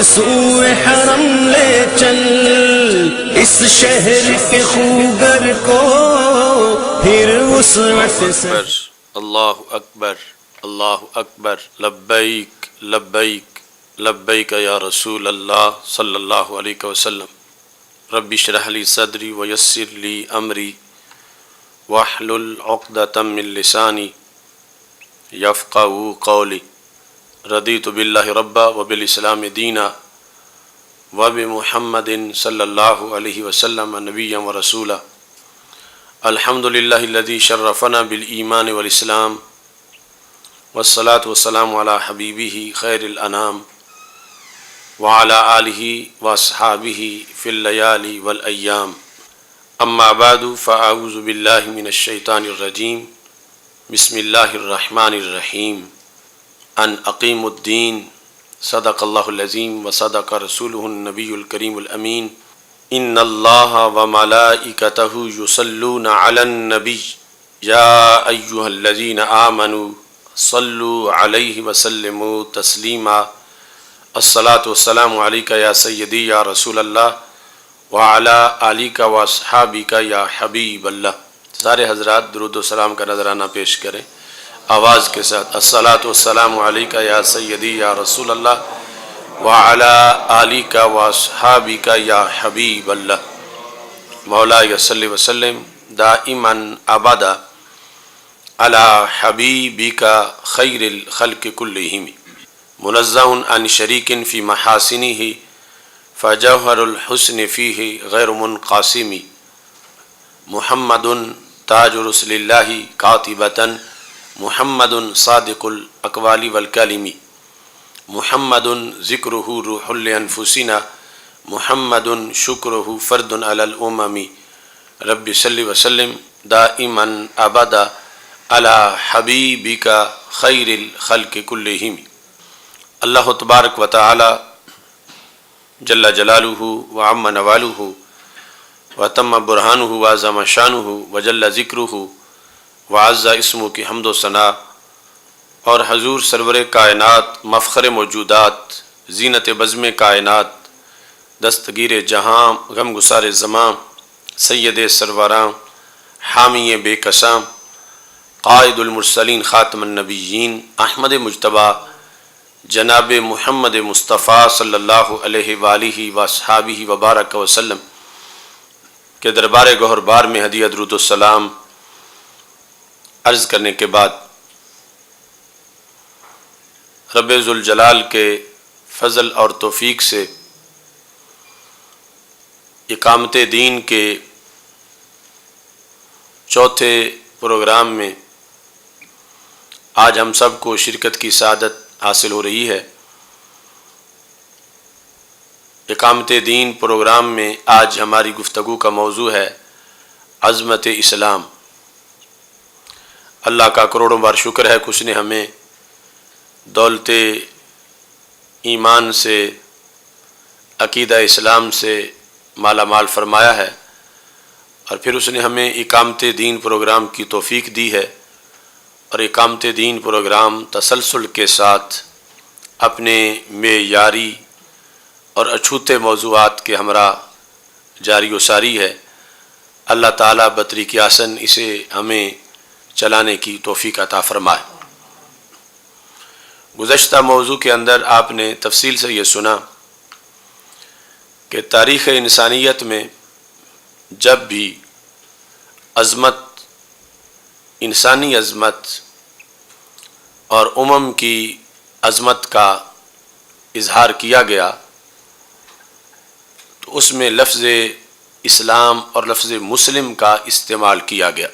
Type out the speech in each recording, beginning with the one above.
سوئے حرم لے چل، اس شہر کے خوگر کو پھر اس وقت سے۔ اللہ اکبر اللہ اکبر، لبیک لبیک لبیک یا رسول اللہ صلی اللہ علیہ وسلم۔ رب اشرح لی صدری ویسر لی امری واحلل عقدۃ من لسانی یفقہوا قولی۔ رضیت باللہ ربا وبالاسلام دینا وبمحمد صلی اللہ علیہ وسلم نبیا ورسولا۔ الحمد للہ الذی شرفنا بالایمان والاسلام والصلاة والسلام علی حبیبہ خیر الانام وعلی آلہ واصحابہ فی اللیالی والایام۔ اما بعد فاعوذ باللہ من الشیطان الرجیم، بسم اللہ الرحمن الرحیم۔ ان اقیم الدین، صدق اللہ العظیم وصدق رسولہ النبی الکریم الامین۔ ان اللہ وملائکتہ یصلون علی النبی یا ایہا الذین آمنوا صلوا علیہ وسلموا تسلیما۔ الصلاۃ والسلام علیک یا سیدی یا رسول اللہ وعلی آلک واصحابک یا حبیب اللہ۔ سارے حضرات درود و سلام کا نذرانہ پیش کریں آواز کے ساتھ۔ الصلاۃ والسلام علیک یا سیدی یا رسول اللہ وعلی آلک واصحابک یا حبیب اللہ۔ مولاي صلی وسلم دائما ابدا علی حبیبک خیر الخلق کلہم، منزہ عن شریک فی محاسنہ فجوہر الحسن فیہ غیر منقاسم۔ محمد تاج رسل اللہ قاطبۃ، محمد صادق الاقوال والکلم، محمد ذکرہ روح لانفسنا، محمد شکرہ فرد علی الامم۔ رب صلی وسلم دائما ابدا علی حبیبک خیر الخلق کلہم۔ اللہ تبارک و تعالی جل جلالہ وعم نوالہ وتم برہانہ وعظم شانہ وجل ذکرہ وعز اسمہ کی حمد و ثنا، اور حضور سرور کائنات، مفخر موجودات، زینت بزم کائنات، دستگیر جہاں، غم گسار زماں، سید سروراں، حامی بے کساں، قائد المرسلین، خاتم النبیین، احمد مجتبیٰ جناب محمد مصطفیٰ صلی اللہ علیہ وآلہ وصحابہ وبارک وسلم کے دربار گوہر بار میں ہدیہ درود السلام عرض کرنے کے بعد، رب ذوالجلال کے فضل اور توفیق سے اقامت دین کے چوتھے پروگرام میں آج ہم سب کو شرکت کی سعادت حاصل ہو رہی ہے۔ اقامت دین پروگرام میں آج ہماری گفتگو کا موضوع ہے عظمت اسلام۔ اللہ کا کروڑوں بار شکر ہے کہ اس نے ہمیں دولت ایمان سے، عقیدہ اسلام سے مالا مال فرمایا ہے، اور پھر اس نے ہمیں اقامت دین پروگرام کی توفیق دی ہے، اور اقامت دین پروگرام تسلسل کے ساتھ اپنے معیاری اور اچھوتے موضوعات کے ہمراہ جاری و ساری ہے۔ اللہ تعالیٰ بطریق آسن اسے ہمیں چلانے کی توفیق عطا فرمائے۔ گزشتہ موضوع کے اندر آپ نے تفصیل سے یہ سنا کہ تاریخ انسانیت میں جب بھی عظمت، انسانی عظمت اور امم کی عظمت کا اظہار کیا گیا تو اس میں لفظ اسلام اور لفظ مسلم کا استعمال کیا گیا۔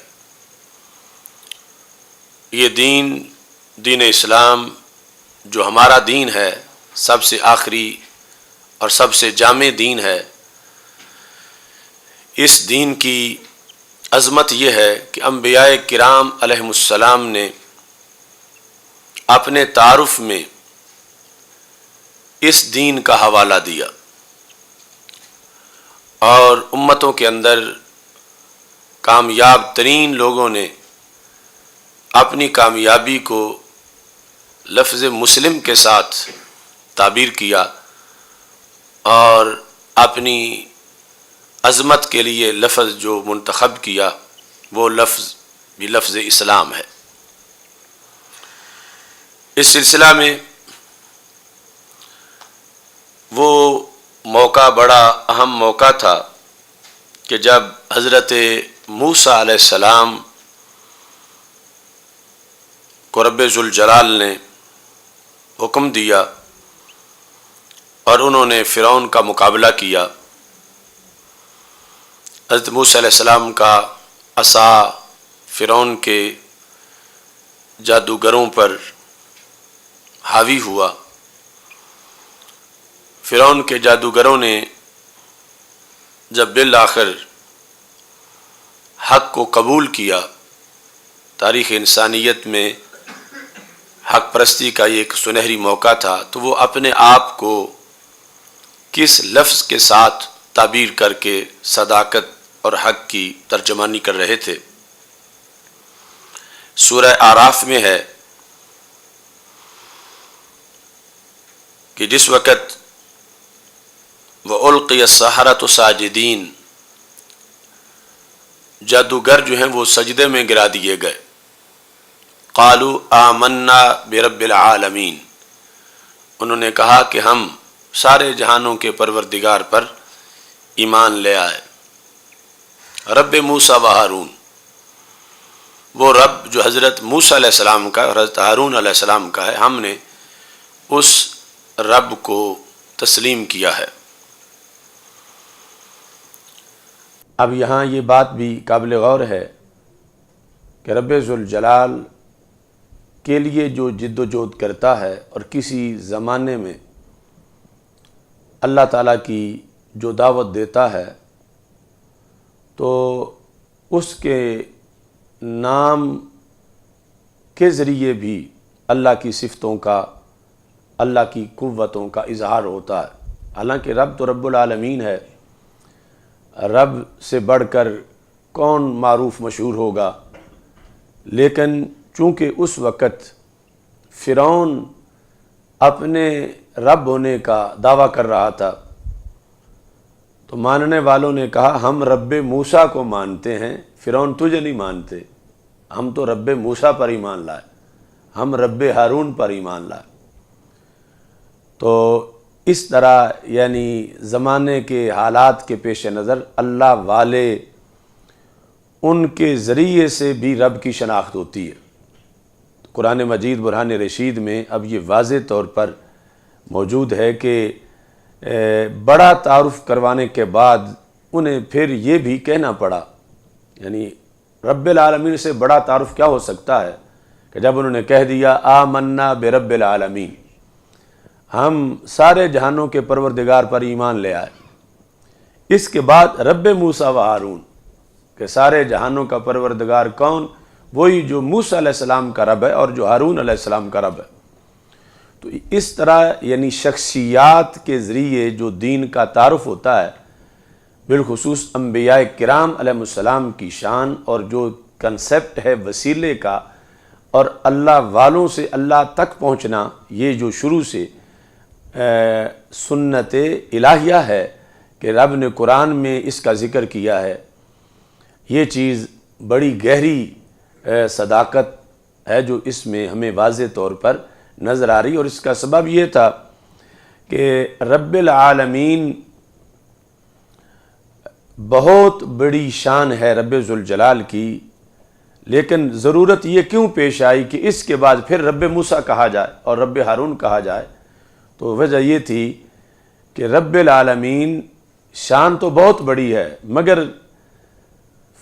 یہ دین اسلام جو ہمارا دین ہے، سب سے آخری اور سب سے جامع دین ہے، اس دین کی عظمت یہ ہے کہ انبیاء کرام علیہم السلام نے اپنے تعارف میں اس دین کا حوالہ دیا، اور امتوں کے اندر کامیاب ترین لوگوں نے اپنی کامیابی کو لفظ مسلم کے ساتھ تعبیر کیا، اور اپنی عظمت کے لیے لفظ جو منتخب کیا وہ لفظ بھی لفظ اسلام ہے۔ اس سلسلہ میں وہ موقع بڑا اہم موقع تھا کہ جب حضرت موسیٰ علیہ السلام کو رب ذوالجلال نے حکم دیا اور انہوں نے فرعون کا مقابلہ کیا۔ حضرت موسیٰ علیہ السلام کا عصا فرعون کے جادوگروں پر حاوی ہوا۔ فرعون کے جادوگروں نے جب بالآخر حق کو قبول کیا، تاریخ انسانیت میں حق پرستی کا یہ ایک سنہری موقع تھا، تو وہ اپنے آپ کو کس لفظ کے ساتھ تعبیر کر کے صداقت اور حق کی ترجمانی کر رہے تھے۔ سورہ اعراف میں ہے کہ جس وقت وَأُلْقِيَ السَّحَرَةُ سَاجِدِينَ، جادوگر جو ہیں وہ سجدے میں گرا دیے گئے۔ قَالُوا آمَنَّا بِرَبِّ الْعَالَمِينَ، انہوں نے کہا کہ ہم سارے جہانوں کے پروردگار پر ایمان لے آئے۔ رب موسیٰ و ہارون، وہ رب جو حضرت موسیٰ علیہ السلام کا اور حضرت ہارون علیہ السلام کا ہے، ہم نے اس رب کو تسلیم کیا ہے۔ اب یہاں یہ بات بھی قابل غور ہے کہ رب ذوالجلال کے لیے جو جد و جہد کرتا ہے اور کسی زمانے میں اللہ تعالیٰ کی جو دعوت دیتا ہے تو اس کے نام کے ذریعے بھی اللہ کی صفتوں کا، اللہ کی قوتوں کا اظہار ہوتا ہے۔ حالانکہ رب تو رب العالمین ہے، رب سے بڑھ کر کون معروف مشہور ہوگا، لیکن چونکہ اس وقت فرعون اپنے رب ہونے کا دعویٰ کر رہا تھا تو ماننے والوں نے کہا ہم رب موسیٰ کو مانتے ہیں، فرعون تجھے نہیں مانتے، ہم تو رب موسیٰ پر ایمان لائے، ہم رب ہارون پر ایمان لائے۔ تو اس طرح یعنی زمانے کے حالات کے پیش نظر اللہ والے ان کے ذریعے سے بھی رب کی شناخت ہوتی ہے۔ قرآن مجید برہان رشید میں اب یہ واضح طور پر موجود ہے کہ بڑا تعارف کروانے کے بعد انہیں پھر یہ بھی کہنا پڑا، یعنی رب العالمین سے بڑا تعارف کیا ہو سکتا ہے کہ جب انہوں نے کہہ دیا آمنا برب العالمین، ہم سارے جہانوں کے پروردگار پر ایمان لے آئے۔ اس کے بعد رب موسیٰ و ہارون، کہ سارے جہانوں کا پروردگار کون؟ وہی جو موسیٰ علیہ السلام کا رب ہے اور جو ہارون علیہ السلام کا رب ہے۔ تو اس طرح یعنی شخصیات کے ذریعے جو دین کا تعارف ہوتا ہے، بالخصوص انبیاء کرام علیہ السلام کی شان اور جو کنسیپٹ ہے وسیلے کا اور اللہ والوں سے اللہ تک پہنچنا، یہ جو شروع سے سنت الہیہ ہے کہ رب نے قرآن میں اس کا ذکر کیا ہے، یہ چیز بڑی گہری صداقت ہے جو اس میں ہمیں واضح طور پر نظر آ رہی، اور اس کا سبب یہ تھا کہ رب العالمین بہت بڑی شان ہے رب ذوالجلال کی، لیکن ضرورت یہ کیوں پیش آئی کہ اس کے بعد پھر رب موسیٰ کہا جائے اور رب ہارون کہا جائے؟ تو وجہ یہ تھی کہ رب العالمین شان تو بہت بڑی ہے، مگر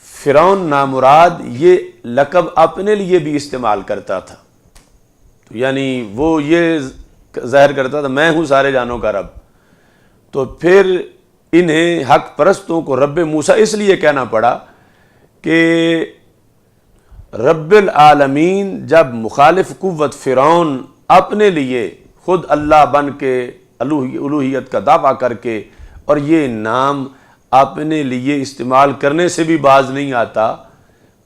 فرعون نامراد یہ لقب اپنے لیے بھی استعمال کرتا تھا، تو یعنی وہ یہ ظاہر کرتا تھا میں ہوں سارے جانوں کا رب۔ تو پھر انہیں حق پرستوں کو رب موسیٰ اس لیے کہنا پڑا کہ رب العالمین جب مخالف قوت فرعون اپنے لیے خود اللہ بن کے الوہیت کا دعویٰ کر کے اور یہ نام اپنے لیے استعمال کرنے سے بھی باز نہیں آتا،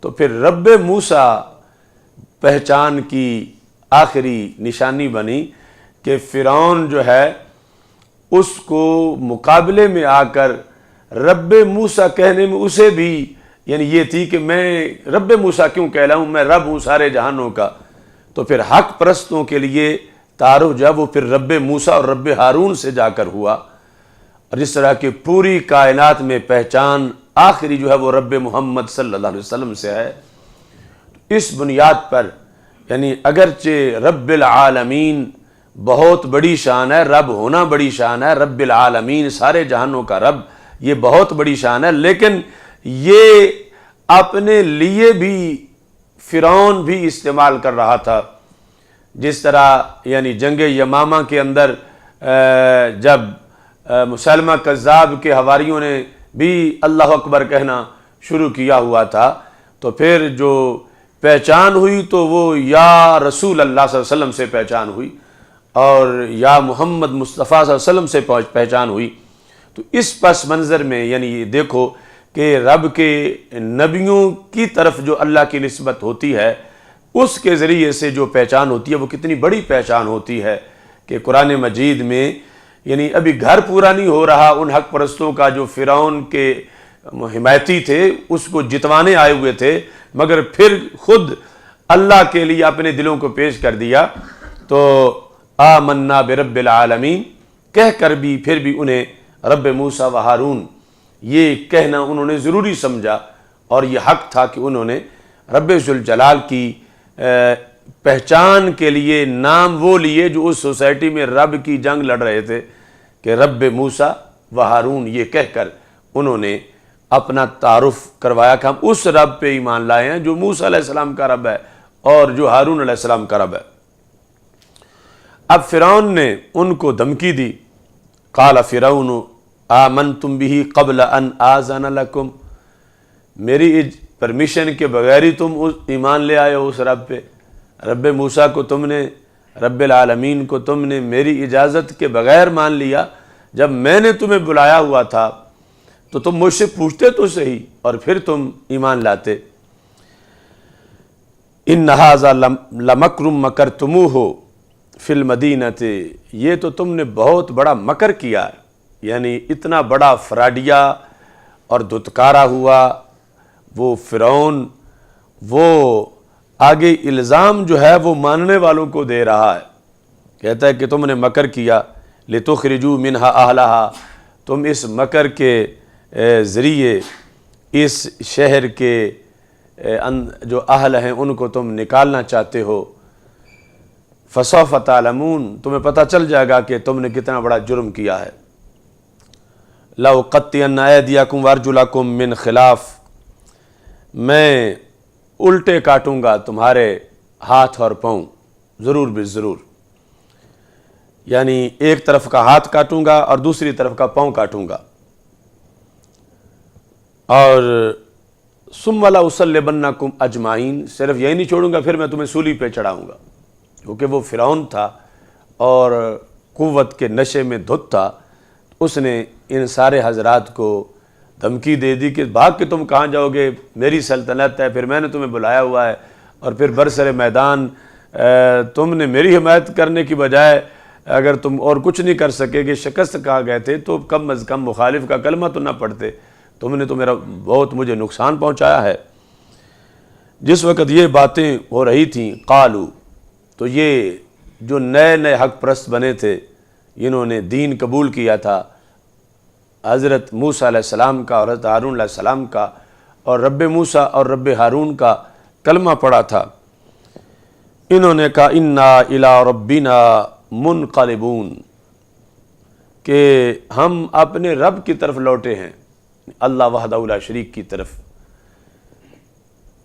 تو پھر رب موسیٰ پہچان کی آخری نشانی بنی کہ فرعون جو ہے اس کو مقابلے میں آ کر رب موسیٰ کہنے میں اسے بھی یعنی یہ تھی کہ میں رب موسیٰ کیوں کہلاؤں، میں رب ہوں سارے جہانوں کا. تو پھر حق پرستوں کے لیے تعارف جو ہے وہ پھر رب موسیٰ اور رب ہارون سے جا کر ہوا. اور جس طرح کہ پوری کائنات میں پہچان آخری جو ہے وہ رب محمد صلی اللہ علیہ وسلم سے ہے. اس بنیاد پر یعنی اگرچہ رب العالمین بہت بڑی شان ہے، رب ہونا بڑی شان ہے، رب العالمین سارے جہانوں کا رب یہ بہت بڑی شان ہے، لیکن یہ اپنے لیے بھی فرعون بھی استعمال کر رہا تھا. جس طرح یعنی جنگ یمامہ کے اندر جب مسلمہ کذاب کے حواریوں نے بھی اللہ اکبر کہنا شروع کیا ہوا تھا، تو پھر جو پہچان ہوئی تو وہ یا رسول اللہ صلی اللہ علیہ وسلم سے پہچان ہوئی اور یا محمد مصطفیٰ صلی اللہ علیہ وسلم سے پہچان ہوئی. تو اس پس منظر میں یعنی دیکھو کہ رب کے نبیوں کی طرف جو اللہ کی نسبت ہوتی ہے اس کے ذریعے سے جو پہچان ہوتی ہے وہ کتنی بڑی پہچان ہوتی ہے کہ قرآن مجید میں یعنی ابھی گھر پورا نہیں ہو رہا ان حق پرستوں کا جو فرعون کے حمایتی تھے، اس کو جتوانے آئے ہوئے تھے، مگر پھر خود اللہ کے لیے اپنے دلوں کو پیش کر دیا. تو آمنا برب العالمین کہہ کر بھی پھر بھی انہیں رب موسیٰ و ہارون یہ کہنا انہوں نے ضروری سمجھا، اور یہ حق تھا کہ انہوں نے رب ذوالجلال کی پہچان کے لیے نام وہ لیے جو اس سوسائٹی میں رب کی جنگ لڑ رہے تھے کہ رب موسیٰ و ہارون یہ کہہ کر انہوں نے اپنا تعارف کروایا کہ ہم اس رب پہ ایمان لائے ہیں جو موسیٰ علیہ السلام کا رب ہے اور جو ہارون علیہ السلام کا رب ہے. اب فرعون نے ان کو دھمکی دی. قال فرعون آمنتم به قبل ان آذن لکم، میری پرمیشن کے بغیر ہی تم ایمان لے آئے ہو اس رب پہ. رب موسیٰ کو تم نے، رب العالمین کو تم نے میری اجازت کے بغیر مان لیا. جب میں نے تمہیں بلایا ہوا تھا تو تم مجھ سے پوچھتے تو صحیح اور پھر تم ایمان لاتے. ان ھذا لمکر مکرتموہ فی المدینۃ، یہ تو تم نے بہت بڑا مکر کیا ہے، یعنی اتنا بڑا فراڈیا اور دھتکارا ہوا وہ فرعون. وہ آگے الزام جو ہے وہ ماننے والوں کو دے رہا ہے، کہتا ہے کہ تم نے مکر کیا لتخرجوا منہا اہلہا، تم اس مکر کے ذریعے اس شہر کے جو اہل ہیں ان کو تم نکالنا چاہتے ہو. فسوف تعلمون، تمہیں پتہ چل جائے گا کہ تم نے کتنا بڑا جرم کیا ہے. لأقطعن أيديكم وأرجلكم من خلاف، میں الٹے کاٹوں گا تمہارے ہاتھ اور پاؤں، ضرور بالضرور، یعنی ایک طرف کا ہاتھ کاٹوں گا اور دوسری طرف کا پاؤں کاٹوں گا. اور ثم لأصلبنکم اجمعین، صرف یہی نہیں چھوڑوں گا، پھر میں تمہیں سولی پہ چڑھاؤں گا. کیونکہ وہ فرعون تھا اور قوت کے نشے میں دھت تھا، اس نے ان سارے حضرات کو دھمکی دے دی کہ بھاگ کے تم کہاں جاؤ گے، میری سلطنت ہے، پھر میں نے تمہیں بلایا ہوا ہے، اور پھر برسر میدان تم نے میری حمایت کرنے کی بجائے اگر تم اور کچھ نہیں کر سکے کہ شکست کہا گئے تھے تو کم از کم مخالف کا کلمہ تو نہ پڑھتے. تم نے تو میرا بہت مجھے نقصان پہنچایا ہے. جس وقت یہ باتیں ہو رہی تھیں قالو، تو یہ جو نئے نئے حق پرست بنے تھے، انہوں نے دین قبول کیا تھا حضرت موسیٰ علیہ السلام کا اور حضرت ہارون علیہ السلام کا، اور رب موسیٰ اور رب ہارون کا کلمہ پڑھا تھا. انہوں نے کہا انا الی ربنا منقلبون، کہ ہم اپنے رب کی طرف لوٹے ہیں، اللہ وحدہ لا شریک کی طرف،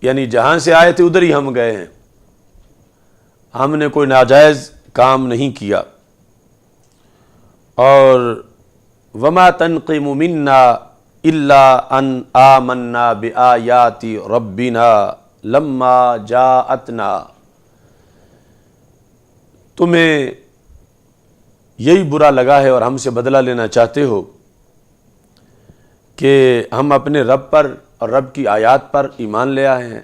یعنی جہاں سے آئے تھے ادھر ہی ہم گئے ہیں، ہم نے کوئی ناجائز کام نہیں کیا. اور وما تنقم منا الا ان آمنا بآیات ربنا لما جاءتنا، تمہیں یہی برا لگا ہے اور ہم سے بدلہ لینا چاہتے ہو کہ ہم اپنے رب پر اور رب کی آیات پر ایمان لے آئے ہیں،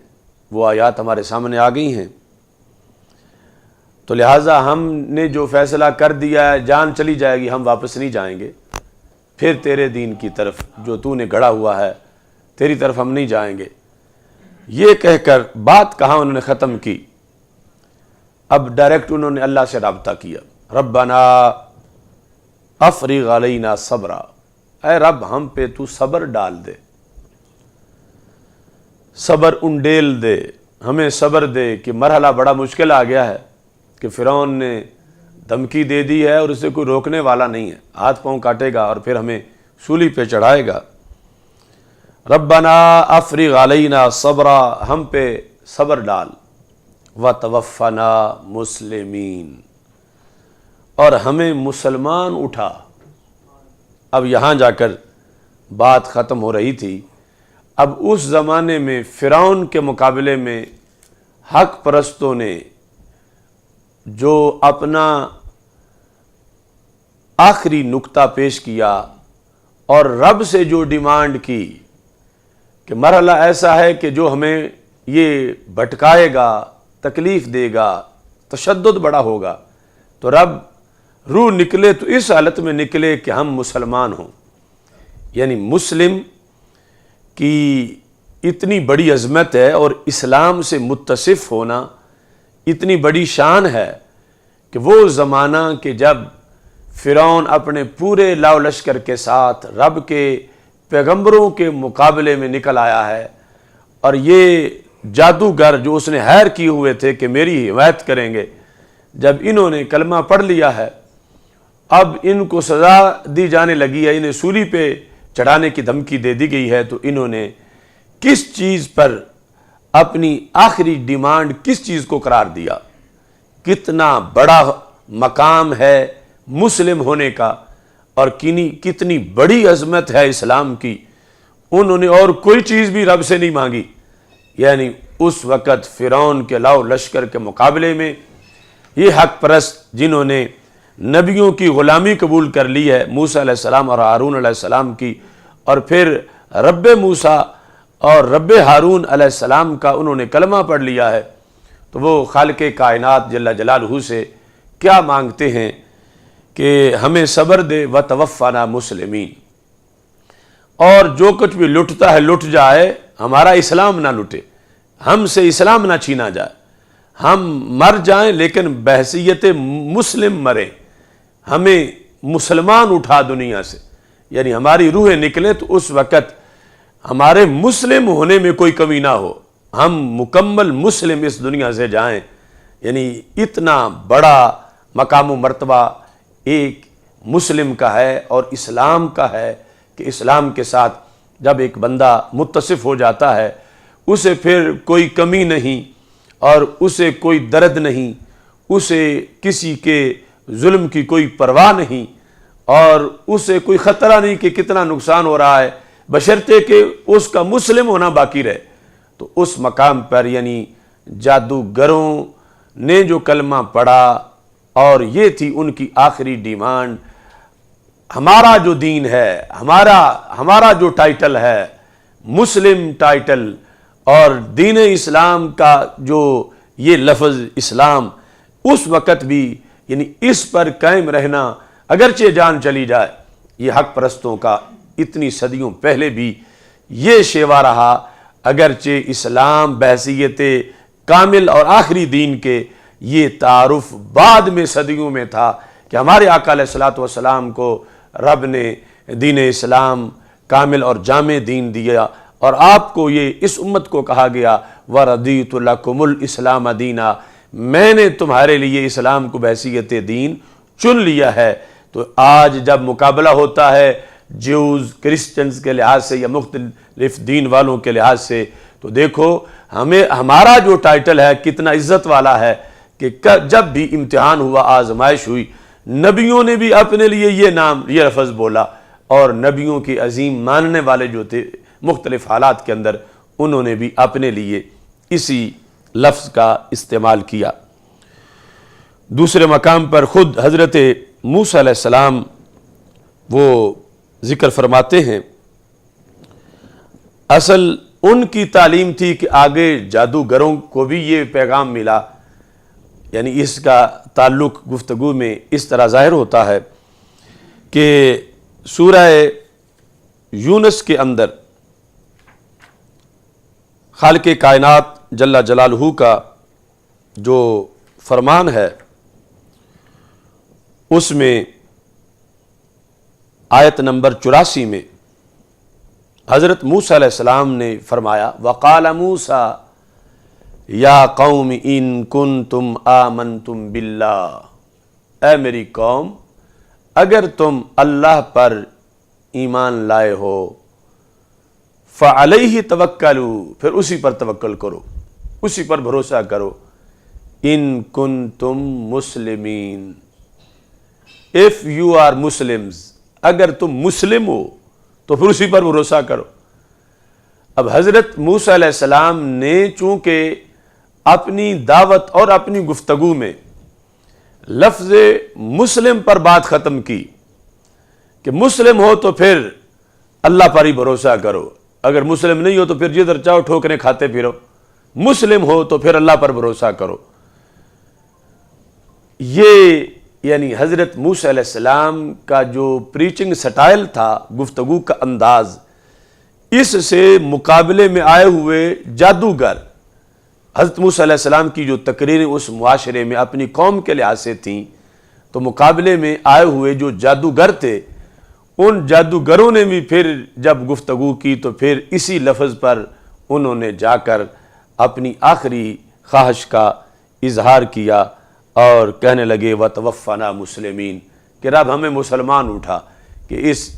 وہ آیات ہمارے سامنے آ گئی ہیں. تو لہٰذا ہم نے جو فیصلہ کر دیا ہے جان چلی جائے گی، ہم واپس نہیں جائیں گے، پھر تیرے دین کی طرف جو تو نے گڑھا ہوا ہے تیری طرف ہم نہیں جائیں گے۔ یہ کہہ کر بات کہاں انہوں نے ختم کی، اب ڈائریکٹ انہوں نے اللہ سے رابطہ کیا، ربنا افرغ علینا صبرا، اے رب ہم پہ تو صبر ڈال دے، صبر انڈیل دے، ہمیں صبر دے کہ مرحلہ بڑا مشکل آ گیا ہے کہ فرعون نے دھمکی دے دی ہے اور اسے کوئی روکنے والا نہیں ہے، ہاتھ پاؤں کاٹے گا اور پھر ہمیں سولی پہ چڑھائے گا۔ ربنا افرغ علینا صبرا، ہم پہ صبر ڈال، وتوفنا مسلمین، اور ہمیں مسلمان اٹھا۔ اب یہاں جا کر بات ختم ہو رہی تھی۔ اب اس زمانے میں فرعون کے مقابلے میں حق پرستوں نے جو اپنا آخری نقطہ پیش کیا اور رب سے جو ڈیمانڈ کی کہ مرحلہ ایسا ہے کہ جو ہمیں یہ بھٹکائے گا، تکلیف دے گا، تشدد بڑا ہوگا، تو رب روح نکلے تو اس حالت میں نکلے کہ ہم مسلمان ہوں۔ یعنی مسلم کی اتنی بڑی عظمت ہے اور اسلام سے متصف ہونا اتنی بڑی شان ہے کہ وہ زمانہ کہ جب فرعون اپنے پورے لاؤ لشکر کے ساتھ رب کے پیغمبروں کے مقابلے میں نکل آیا ہے، اور یہ جادوگر جو اس نے ہائر کیے ہوئے تھے کہ میری حمایت کریں گے، جب انہوں نے کلمہ پڑھ لیا ہے، اب ان کو سزا دی جانے لگی ہے، انہیں سولی پہ چڑھانے کی دھمکی دے دی گئی ہے، تو انہوں نے کس چیز پر اپنی آخری ڈیمانڈ کس چیز کو قرار دیا؟ کتنا بڑا مقام ہے مسلم ہونے کا اور کتنی بڑی عظمت ہے اسلام کی، انہوں نے اور کوئی چیز بھی رب سے نہیں مانگی۔ یعنی اس وقت فرعون کے لاؤ لشکر کے مقابلے میں یہ حق پرست جنہوں نے نبیوں کی غلامی قبول کر لی ہے، موسیٰ علیہ السلام اور ہارون علیہ السلام کی، اور پھر رب موسیٰ اور رب ہارون علیہ السلام کا انہوں نے کلمہ پڑھ لیا ہے، تو وہ خالق کائنات جل جلالہ سے کیا مانگتے ہیں کہ ہمیں صبر دے وتوفنا مسلمین، اور جو کچھ بھی لٹتا ہے لٹ جائے، ہمارا اسلام نہ لٹے، ہم سے اسلام نہ چھینا جائے، ہم مر جائیں لیکن بحیثیت مسلم مریں، ہمیں مسلمان اٹھا دنیا سے، یعنی ہماری روحیں نکلے تو اس وقت ہمارے مسلم ہونے میں کوئی کمی نہ ہو، ہم مکمل مسلم اس دنیا سے جائیں۔ یعنی اتنا بڑا مقام و مرتبہ ایک مسلم کا ہے اور اسلام کا ہے کہ اسلام کے ساتھ جب ایک بندہ متصف ہو جاتا ہے، اسے پھر کوئی کمی نہیں اور اسے کوئی درد نہیں، اسے کسی کے ظلم کی کوئی پرواہ نہیں، اور اسے کوئی خطرہ نہیں کہ کتنا نقصان ہو رہا ہے، بشرطے کہ اس کا مسلم ہونا باقی رہے۔ تو اس مقام پر یعنی جادوگروں نے جو کلمہ پڑھا اور یہ تھی ان کی آخری ڈیمانڈ، ہمارا جو دین ہے، ہمارا جو ٹائٹل ہے مسلم ٹائٹل، اور دین اسلام کا جو یہ لفظ اسلام، اس وقت بھی یعنی اس پر قائم رہنا اگرچہ جان چلی جائے، یہ حق پرستوں کا اتنی صدیوں پہلے بھی یہ شیوا رہا، اگرچہ اسلام بحیثیت کامل اور آخری دین کے یہ تعارف بعد میں صدیوں میں تھا کہ ہمارے آقا علیہ الصلوۃ والسلام کو رب نے دین اسلام کامل اور جامع دین دیا، اور آپ کو یہ اس امت کو کہا گیا وَرَضِيتُ لَكُمُ الْإِسْلَامَ دِينًا، میں نے تمہارے لیے اسلام کو بحیثیت دین چن لیا ہے۔ تو آج جب مقابلہ ہوتا ہے جیوز کرسچنز کے لحاظ سے یا مختلف دین والوں کے لحاظ سے، تو دیکھو ہمارا جو ٹائٹل ہے کتنا عزت والا ہے کہ جب بھی امتحان ہوا، آزمائش ہوئی، نبیوں نے بھی اپنے لیے یہ نام، یہ لفظ بولا، اور نبیوں کی عظیم ماننے والے جو تھے مختلف حالات کے اندر، انہوں نے بھی اپنے لیے اسی لفظ کا استعمال کیا۔ دوسرے مقام پر خود حضرت موسیٰ علیہ السلام وہ ذکر فرماتے ہیں، اصل ان کی تعلیم تھی کہ آگے جادوگروں کو بھی یہ پیغام ملا، یعنی اس کا تعلق گفتگو میں اس طرح ظاہر ہوتا ہے کہ سورہ یونس کے اندر خالق کائنات جل جلالہ کا جو فرمان ہے اس میں آیت نمبر 84 میں حضرت موسیٰ علیہ السلام نے فرمایا وَقَالَ مُوسَىٰ یا قوم ان کنتم آمنتم باللہ، اے میری قوم اگر تم اللہ پر ایمان لائے ہو فعلیہ توکلوا، پھر اسی پر توکل کرو، اسی پر بھروسہ کرو، ان کنتم مسلمین، if you are Muslims، اگر تم مسلم ہو تو پھر اسی پر بھروسہ کرو۔ اب حضرت موسیٰ علیہ السلام نے چونکہ اپنی دعوت اور اپنی گفتگو میں لفظ مسلم پر بات ختم کی کہ مسلم ہو تو پھر اللہ پر ہی بھروسہ کرو، اگر مسلم نہیں ہو تو پھر جدھر چاہو ٹھوکریں کھاتے پھرو، مسلم ہو تو پھر اللہ پر بھروسہ کرو۔ یہ یعنی حضرت موسیٰ علیہ السلام کا جو پریچنگ سٹائل تھا، گفتگو کا انداز، اس سے مقابلے میں آئے ہوئے جادوگر، حضرت موسیٰ علیہ السلام کی جو تقریریں اس معاشرے میں اپنی قوم کے لحاظ سے تھیں، تو مقابلے میں آئے ہوئے جو جادوگر تھے، ان جادوگروں نے بھی پھر جب گفتگو کی تو پھر اسی لفظ پر انہوں نے جا کر اپنی آخری خواہش کا اظہار کیا اور کہنے لگے وَتَوَفَّنَا مُسْلِمِينَ، کہ رب ہمیں مسلمان اٹھا۔ کہ اس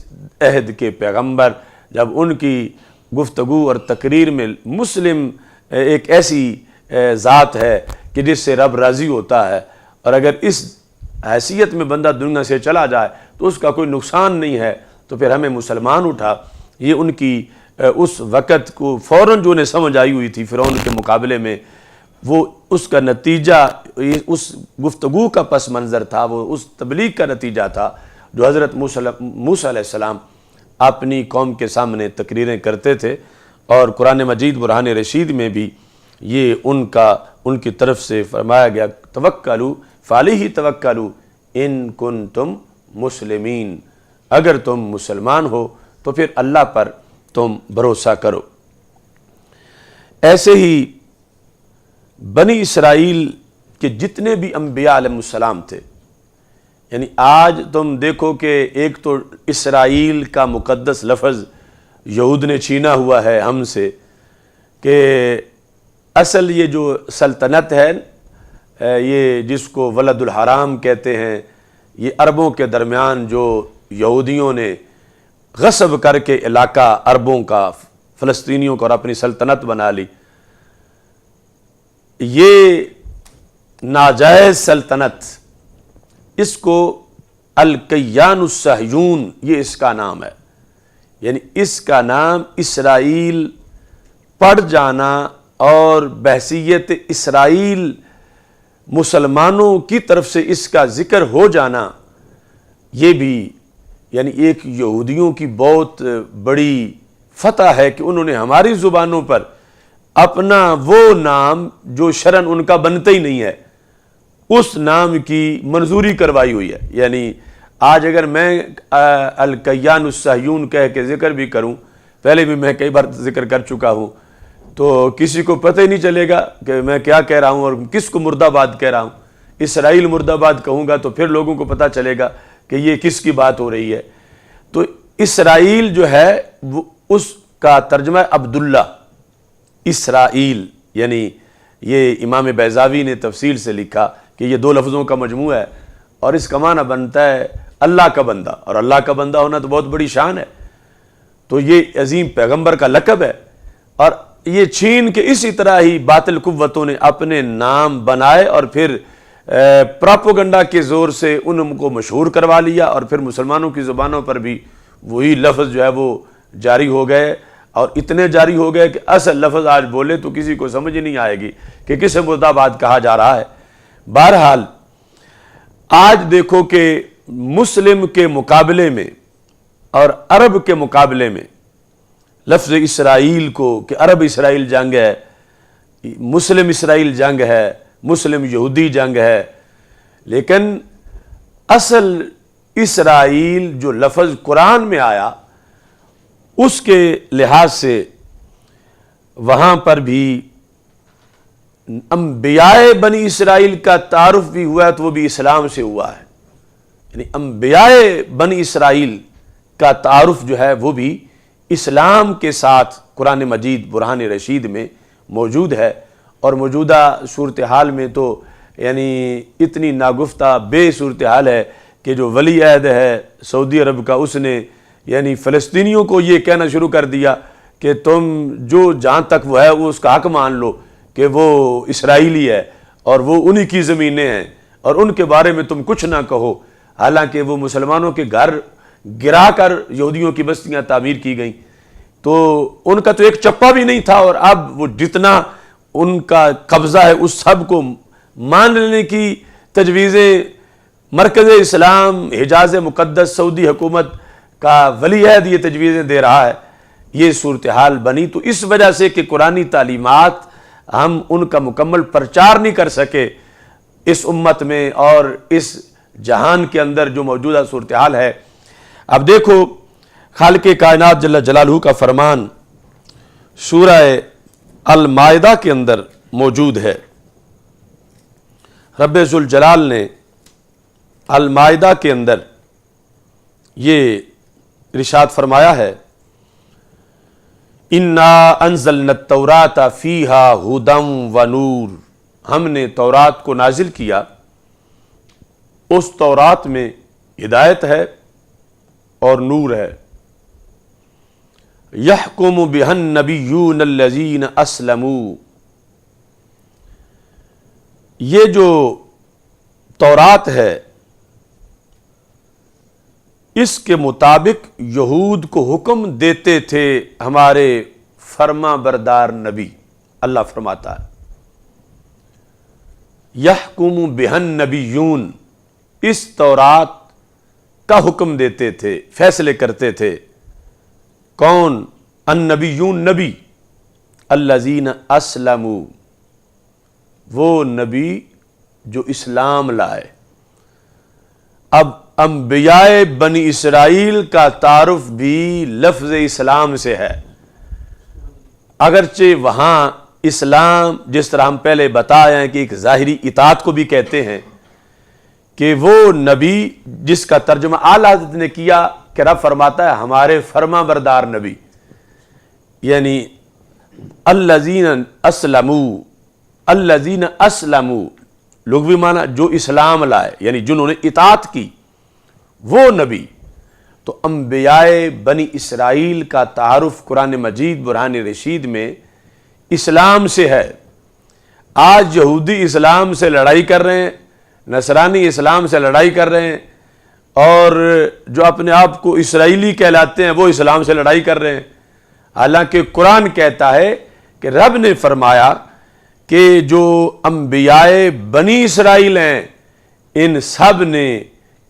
عہد کے پیغمبر جب ان کی گفتگو اور تقریر میں مسلم ایک ایسی ذات ہے کہ جس سے رب راضی ہوتا ہے، اور اگر اس حیثیت میں بندہ دنیا سے چلا جائے تو اس کا کوئی نقصان نہیں ہے، تو پھر ہمیں مسلمان اٹھا۔ یہ ان کی اس وقت کو فوراً جو انہیں سمجھ آئی ہوئی تھی فرعون کے مقابلے میں، وہ اس کا نتیجہ، اس گفتگو کا پس منظر تھا، وہ اس تبلیغ کا نتیجہ تھا جو حضرت موسیٰ علیہ السلام اپنی قوم کے سامنے تقریریں کرتے تھے۔ اور قرآن مجید برہان رشید میں بھی یہ ان کی طرف سے فرمایا گیا توکلوا فعلیہ توکلوا ان کنتم مسلمین، اگر تم مسلمان ہو تو پھر اللہ پر تم بھروسہ کرو۔ ایسے ہی بنی اسرائیل کے جتنے بھی انبیاء علیہ السلام تھے، یعنی آج تم دیکھو کہ ایک تو اسرائیل کا مقدس لفظ یہود نے چھینا ہوا ہے ہم سے، کہ اصل یہ جو سلطنت ہے، یہ جس کو ولد الحرام کہتے ہیں، یہ عربوں کے درمیان جو یہودیوں نے غصب کر کے علاقہ عربوں کا، فلسطینیوں کو، اور اپنی سلطنت بنا لی، یہ ناجائز سلطنت، اس کو الکیان الصہیون یہ اس کا نام ہے، یعنی اس کا نام اسرائیل پڑ جانا اور بحیثیت اسرائیل مسلمانوں کی طرف سے اس کا ذکر ہو جانا، یہ بھی یعنی ایک یہودیوں کی بہت بڑی فتح ہے کہ انہوں نے ہماری زبانوں پر اپنا وہ نام جو شرعاً ان کا بنتا ہی نہیں ہے، اس نام کی منظوری کروائی ہوئی ہے۔ یعنی آج اگر میں الکیان الصہیون کہہ کے ذکر بھی کروں، پہلے بھی میں کئی بار ذکر کر چکا ہوں، تو کسی کو پتہ ہی نہیں چلے گا کہ میں کیا کہہ رہا ہوں اور کس کو مرد آباد کہہ رہا ہوں۔ اسرائیل مرد آباد کہوں گا تو پھر لوگوں کو پتہ چلے گا کہ یہ کس کی بات ہو رہی ہے۔ تو اسرائیل جو ہے وہ اس کا ترجمہ عبداللہ، اسرائیل، یعنی یہ امام بیضاوی نے تفصیل سے لکھا کہ یہ دو لفظوں کا مجموعہ ہے، اور اس کا معنی بنتا ہے اللہ کا بندہ، اور اللہ کا بندہ ہونا تو بہت بڑی شان ہے، تو یہ عظیم پیغمبر کا لقب ہے۔ اور یہ چھین کے اسی طرح ہی باطل قوتوں نے اپنے نام بنائے اور پھر پراپوگنڈا کے زور سے ان کو مشہور کروا لیا، اور پھر مسلمانوں کی زبانوں پر بھی وہی لفظ جو ہے وہ جاری ہو گئے، اور اتنے جاری ہو گئے کہ اصل لفظ آج بولے تو کسی کو سمجھ نہیں آئے گی کہ کسے مرد آباد کہا جا رہا ہے۔ بہرحال آج دیکھو کہ مسلم کے مقابلے میں اور عرب کے مقابلے میں لفظ اسرائیل کو، کہ عرب اسرائیل جنگ ہے، مسلم اسرائیل جنگ ہے، مسلم یہودی جنگ ہے، لیکن اصل اسرائیل جو لفظ قرآن میں آیا اس کے لحاظ سے وہاں پر بھی انبیاء بنی اسرائیل کا تعارف بھی ہوا ہے تو وہ بھی اسلام سے ہوا ہے، یعنی انبیاء بنی اسرائیل کا تعارف جو ہے وہ بھی اسلام کے ساتھ قرآن مجید برہان رشید میں موجود ہے۔ اور موجودہ صورتحال میں تو یعنی اتنی ناگفتہ بے صورتحال ہے کہ جو ولی عہد ہے سعودی عرب کا، اس نے یعنی فلسطینیوں کو یہ کہنا شروع کر دیا کہ تم جو جہاں تک وہ ہے وہ اس کا حق مان لو کہ وہ اسرائیلی ہے اور وہ انہی کی زمینیں ہیں اور ان کے بارے میں تم کچھ نہ کہو، حالانکہ وہ مسلمانوں کے گھر گرا کر یہودیوں کی بستیاں تعمیر کی گئیں، تو ان کا تو ایک چپا بھی نہیں تھا، اور اب وہ جتنا ان کا قبضہ ہے اس سب کو مان لینے کی تجویزیں مرکز اسلام حجاز مقدس سعودی حکومت کا ولی عہد یہ تجویزیں دے رہا ہے۔ یہ صورتحال بنی تو اس وجہ سے کہ قرآنی تعلیمات ہم ان کا مکمل پرچار نہیں کر سکے اس امت میں اور اس جہان کے اندر جو موجودہ صورتحال ہے۔ اب دیکھو خالق کائنات جل جلالہ کا فرمان سورہ المائدہ کے اندر موجود ہے۔ رب ذوالجلال نے المائدہ کے اندر یہ ارشاد فرمایا ہے، انا انزلنا التوراۃ فیہا ھدی و نور، ہم نے تورات کو نازل کیا، اس تورات میں ہدایت ہے اور نور ہے۔ یحکم بہا النبیون الذین اسلموا، یہ جو تورات ہے اس کے مطابق یہود کو حکم دیتے تھے ہمارے فرما بردار نبی۔ اللہ فرماتا ہے یحکم بہا النبیون، اس تورات کا حکم دیتے تھے، فیصلے کرتے تھے۔ کون؟ النبیون، نبی، الذین اسلموا، وہ نبی جو اسلام لائے۔ اب انبیاء بنی اسرائیل کا تعارف بھی لفظ اسلام سے ہے، اگرچہ وہاں اسلام جس طرح ہم پہلے بتایا ہیں کہ ایک ظاہری اطاعت کو بھی کہتے ہیں، کہ وہ نبی جس کا ترجمہ اعلیٰ حضرت نے کیا کہ رب فرماتا ہے ہمارے فرما بردار نبی، یعنی الذین اسلموا، الذین اسلموا لغوی معنی جو اسلام لائے، یعنی جنہوں نے اطاعت کی، وہ نبی۔ تو انبیاء بنی اسرائیل کا تعارف قرآن مجید برہان رشید میں اسلام سے ہے۔ آج یہودی اسلام سے لڑائی کر رہے ہیں، نصرانی اسلام سے لڑائی کر رہے ہیں، اور جو اپنے آپ کو اسرائیلی کہلاتے ہیں وہ اسلام سے لڑائی کر رہے ہیں، حالانکہ قرآن کہتا ہے کہ رب نے فرمایا کہ جو انبیاء بنی اسرائیل ہیں ان سب نے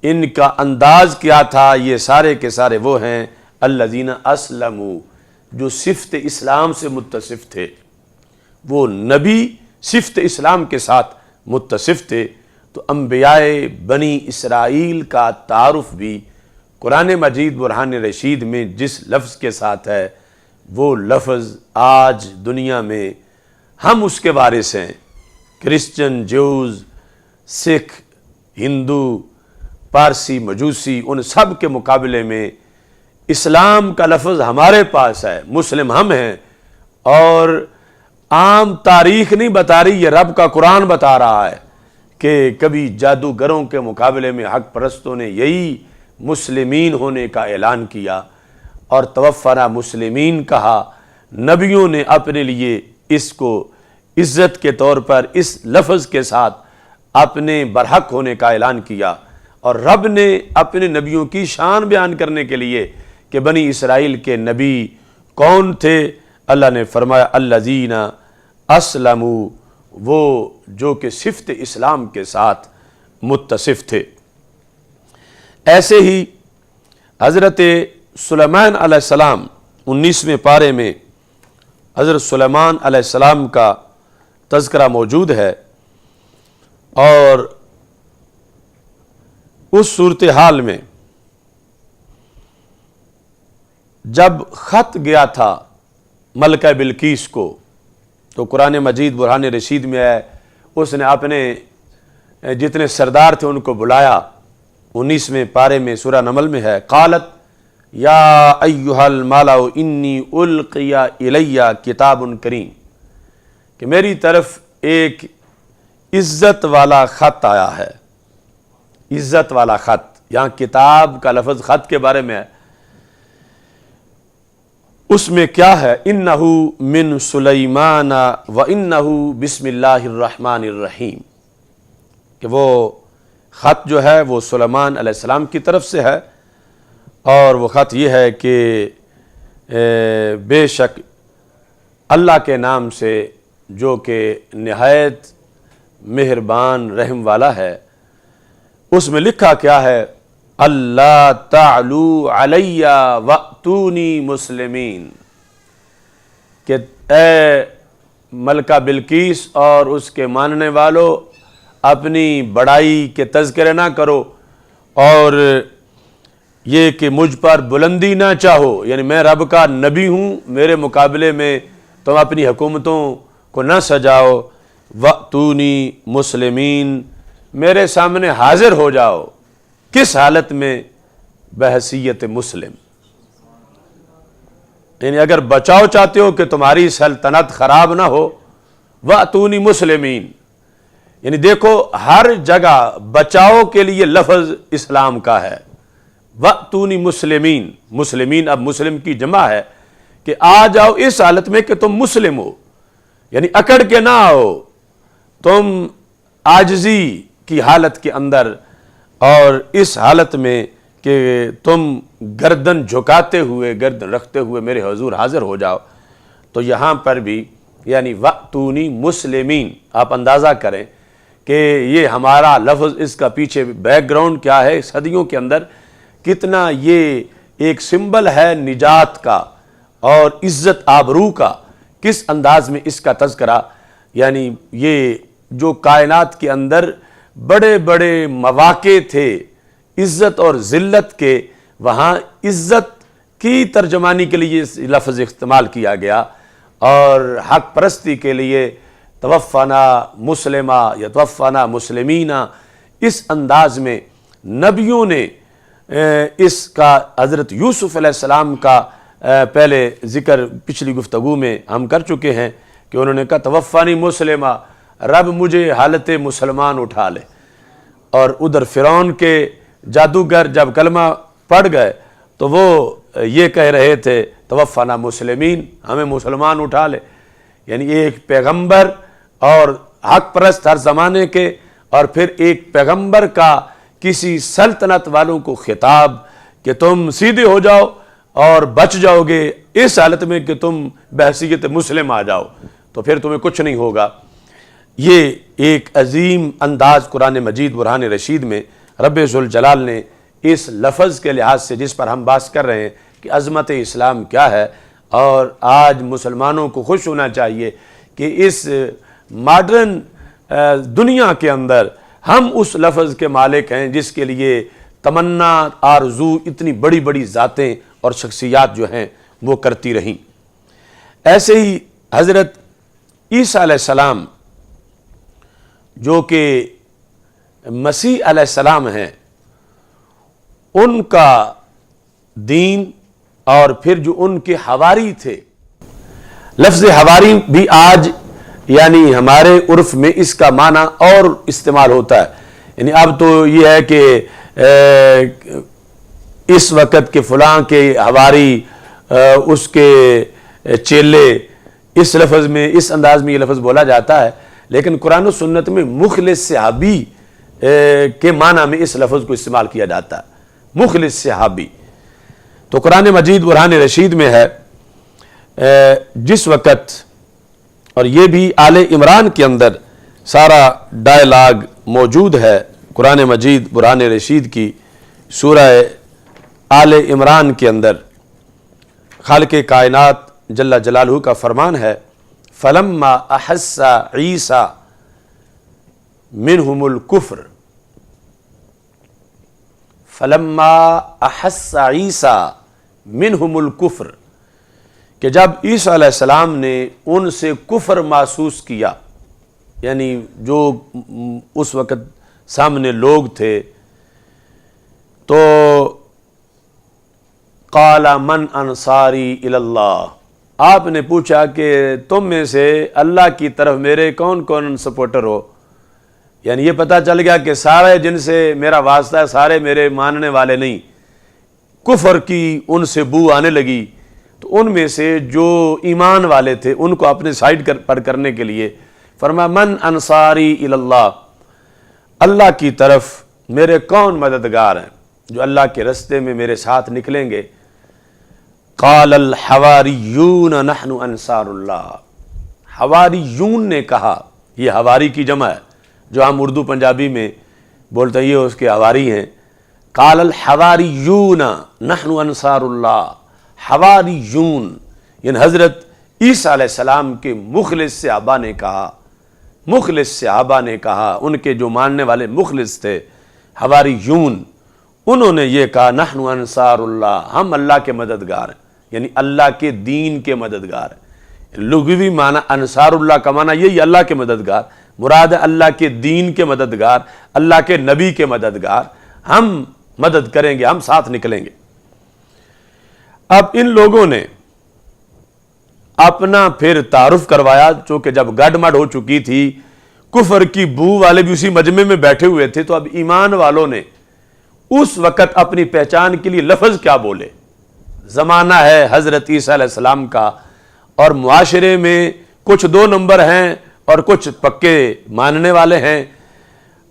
ان کا انداز کیا تھا، یہ سارے کے سارے وہ ہیں الذین اسلموا، جو صفت اسلام سے متصف تھے، وہ نبی صفت اسلام کے ساتھ متصف تھے۔ تو انبیاء بنی اسرائیل کا تعارف بھی قرآن مجید برہان رشید میں جس لفظ کے ساتھ ہے وہ لفظ آج دنیا میں ہم اس کے وارث ہیں۔ کرسچن، جوز، سکھ، ہندو، پارسی، مجوسی، ان سب کے مقابلے میں اسلام کا لفظ ہمارے پاس ہے، مسلم ہم ہیں، اور عام تاریخ نہیں بتا رہی، یہ رب کا قرآن بتا رہا ہے کہ کبھی جادوگروں کے مقابلے میں حق پرستوں نے یہی مسلمین ہونے کا اعلان کیا اور توفنا مسلمین کہا، نبیوں نے اپنے لیے اس کو عزت کے طور پر اس لفظ کے ساتھ اپنے برحق ہونے کا اعلان کیا، اور رب نے اپنے نبیوں کی شان بیان کرنے کے لیے کہ بنی اسرائیل کے نبی کون تھے، اللہ نے فرمایا الذین اسلموا، وہ جو کہ صفت اسلام کے ساتھ متصف تھے۔ ایسے ہی حضرت سلیمان علیہ السلام 19ویں پارے میں حضرت سلیمان علیہ السلام کا تذکرہ موجود ہے اور اس صورتحال میں جب خط گیا تھا ملکہ بلقیس کو تو قرآن مجید برہان رشید میں ہے، اس نے اپنے جتنے سردار تھے ان کو بلایا، 19ویں پارے میں سورہ نمل میں ہے، قالت یا ایھا الملأ انی القی الی کتاب کریم، کہ میری طرف ایک عزت والا خط آیا ہے۔ عزت والا خط، یہاں کتاب کا لفظ خط کے بارے میں ہے، اس میں کیا ہے؟ انہ من سلیمان و انہ بسم اللہ الرحمن الرحیم، کہ وہ خط جو ہے وہ سلیمان علیہ السلام کی طرف سے ہے، اور وہ خط یہ ہے کہ بے شک اللہ کے نام سے جو کہ نہایت مہربان رحم والا ہے۔ اس میں لکھا کیا ہے؟ اللہ تعلو علی واتونی مسلمین، کہ اے ملکہ بلقیس اور اس کے ماننے والوں، اپنی بڑائی کے تذکرے نہ کرو اور یہ کہ مجھ پر بلندی نہ چاہو، یعنی میں رب کا نبی ہوں، میرے مقابلے میں تم اپنی حکومتوں کو نہ سجاؤ، واتونی مسلمین، میرے سامنے حاضر ہو جاؤ۔ کس حالت میں؟ بحیثیت مسلم، یعنی اگر بچاؤ چاہتے ہو کہ تمہاری سلطنت خراب نہ ہو، واتونی مسلمین، یعنی دیکھو ہر جگہ بچاؤ کے لیے لفظ اسلام کا ہے، واتونی مسلمین، مسلمین اب مسلم کی جمع ہے، کہ آ جاؤ اس حالت میں کہ تم مسلم ہو، یعنی اکڑ کے نہ آؤ، تم عاجزی کی حالت کے اندر، اور اس حالت میں کہ تم گردن جھکاتے ہوئے، گردن رکھتے ہوئے میرے حضور حاضر ہو جاؤ۔ تو یہاں پر بھی یعنی واتونی مسلمین، آپ اندازہ کریں کہ یہ ہمارا لفظ، اس کا پیچھے بیک گراؤنڈ کیا ہے، صدیوں کے اندر کتنا یہ ایک سمبل ہے نجات کا اور عزت آبرو کا، کس انداز میں اس کا تذکرہ، یعنی یہ جو کائنات کے اندر بڑے بڑے مواقع تھے عزت اور ذلت کے، وہاں عزت کی ترجمانی کے لیے اس لفظ استعمال کیا گیا، اور حق پرستی کے لیے توفنا مسلمہ یا توفنا مسلمینہ، اس انداز میں نبیوں نے اس کا، حضرت یوسف علیہ السلام کا پہلے ذکر پچھلی گفتگو میں ہم کر چکے ہیں کہ انہوں نے کہا توفانی مسلمہ، رب مجھے حالت مسلمان اٹھا لے، اور ادھر فرعون کے جادوگر جب کلمہ پڑھ گئے تو وہ یہ کہہ رہے تھے توفنا مسلمین، ہمیں مسلمان اٹھا لے، یعنی ایک پیغمبر اور حق پرست ہر زمانے کے، اور پھر ایک پیغمبر کا کسی سلطنت والوں کو خطاب کہ تم سیدھے ہو جاؤ اور بچ جاؤ گے اس حالت میں کہ تم بحیثیت مسلم آ جاؤ، تو پھر تمہیں کچھ نہیں ہوگا۔ یہ ایک عظیم انداز قرآن مجید برہان رشید میں رب ذوالجلال نے اس لفظ کے لحاظ سے، جس پر ہم بات کر رہے ہیں کہ عظمت اسلام کیا ہے، اور آج مسلمانوں کو خوش ہونا چاہیے کہ اس ماڈرن دنیا کے اندر ہم اس لفظ کے مالک ہیں جس کے لیے تمنا آرزو اتنی بڑی بڑی ذاتیں اور شخصیات جو ہیں وہ کرتی رہیں۔ ایسے ہی حضرت عیسیٰ علیہ السلام جو کہ مسیح علیہ السلام ہیں، ان کا دین اور پھر جو ان کے حواری تھے، لفظ حواری بھی آج یعنی ہمارے عرف میں اس کا معنی اور استعمال ہوتا ہے، یعنی اب تو یہ ہے کہ اس وقت کے فلاں کے حواری، اس کے چیلے، اس لفظ میں، اس انداز میں یہ لفظ بولا جاتا ہے، لیکن قرآن و سنت میں مخلص صحابی کے معنی میں اس لفظ کو استعمال کیا جاتا ہے، مخلص صحابی۔ تو قرآن مجید برہان رشید میں ہے جس وقت، اور یہ بھی آل عمران کے اندر سارا ڈائلاگ موجود ہے، قرآن مجید برہان رشید کی سورہ آل عمران کے اندر خالق کائنات جل جلالہ کا فرمان ہے، فلما احس عیسیٰ منہم الکفر فلما احس عیسیٰ منہم الکفر، کہ جب عیسیٰ علیہ السلام نے ان سے کفر محسوس کیا، یعنی جو اس وقت سامنے لوگ تھے، تو قال من انصاری الی اللہ، آپ نے پوچھا کہ تم میں سے اللہ کی طرف میرے کون کون سپورٹر ہو؟ یعنی یہ پتہ چل گیا کہ سارے جن سے میرا واسطہ ہے سارے میرے ماننے والے نہیں، کفر کی ان سے بو آنے لگی۔ تو ان میں سے جو ایمان والے تھے ان کو اپنے سائڈ پر کرنے کے لیے فرمایا من انصاری الی اللہ، اللہ کی طرف میرے کون مددگار ہیں جو اللہ کے رستے میں میرے ساتھ نکلیں گے؟ قال الحواریون نحن انصار اللہ، حواریون نے کہا، یہ حواری کی جمع ہے، جو ہم اردو پنجابی میں بولتے ہیں یہ اس کے حواری ہیں۔ قال الحواریون نحن انصار اللہ، حواریون یعنی حضرت عیسیٰ علیہ السلام کے مخلص صحابہ نے کہا، مخلص صحابہ نے کہا، ان کے جو ماننے والے مخلص تھے حواریون، انہوں نے یہ کہا نحن انصار اللہ، ہم اللہ کے مددگار ہیں، یعنی اللہ کے دین کے مددگار ہیں۔ لغوی معنی انصار اللہ کا معنی یہی اللہ کے مددگار، مراد ہے اللہ کے دین کے مددگار، اللہ کے نبی کے مددگار، ہم مدد کریں گے، ہم ساتھ نکلیں گے۔ اب ان لوگوں نے اپنا پھر تعارف کروایا، چونکہ جب گڈ مڈ ہو چکی تھی، کفر کی بو والے بھی اسی مجمع میں بیٹھے ہوئے تھے، تو اب ایمان والوں نے اس وقت اپنی پہچان کے لیے لفظ کیا بولے؟ زمانہ ہے حضرت عیسیٰ علیہ السلام کا، اور معاشرے میں کچھ 2 نمبر ہیں اور کچھ پکے ماننے والے ہیں۔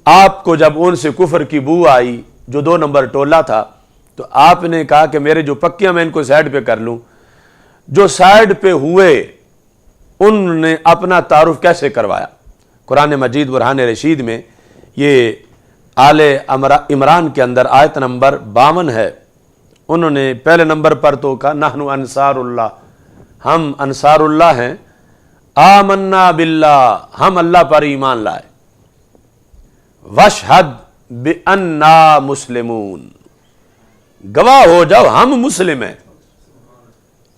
آپ کو جب ان سے کفر کی بو آئی، جو 2 نمبر ٹولہ تھا، تو آپ نے کہا کہ میرے جو پکے میں ان کو سائڈ پہ کر لوں۔ جو سائڈ پہ ہوئے ان نے اپنا تعارف کیسے کروایا؟ قرآن مجید برہان رشید میں یہ آل عمران کے اندر آیت نمبر 52 ہے، انہوں نے پہلے نمبر پر تو کہا نحن انصار اللہ، ہم انصار اللہ ہیں، آمنا باللہ، ہم اللہ پر ایمان لائے، واشہد بأننا مسلمون، گواہ ہو جاؤ ہم مسلم ہیں۔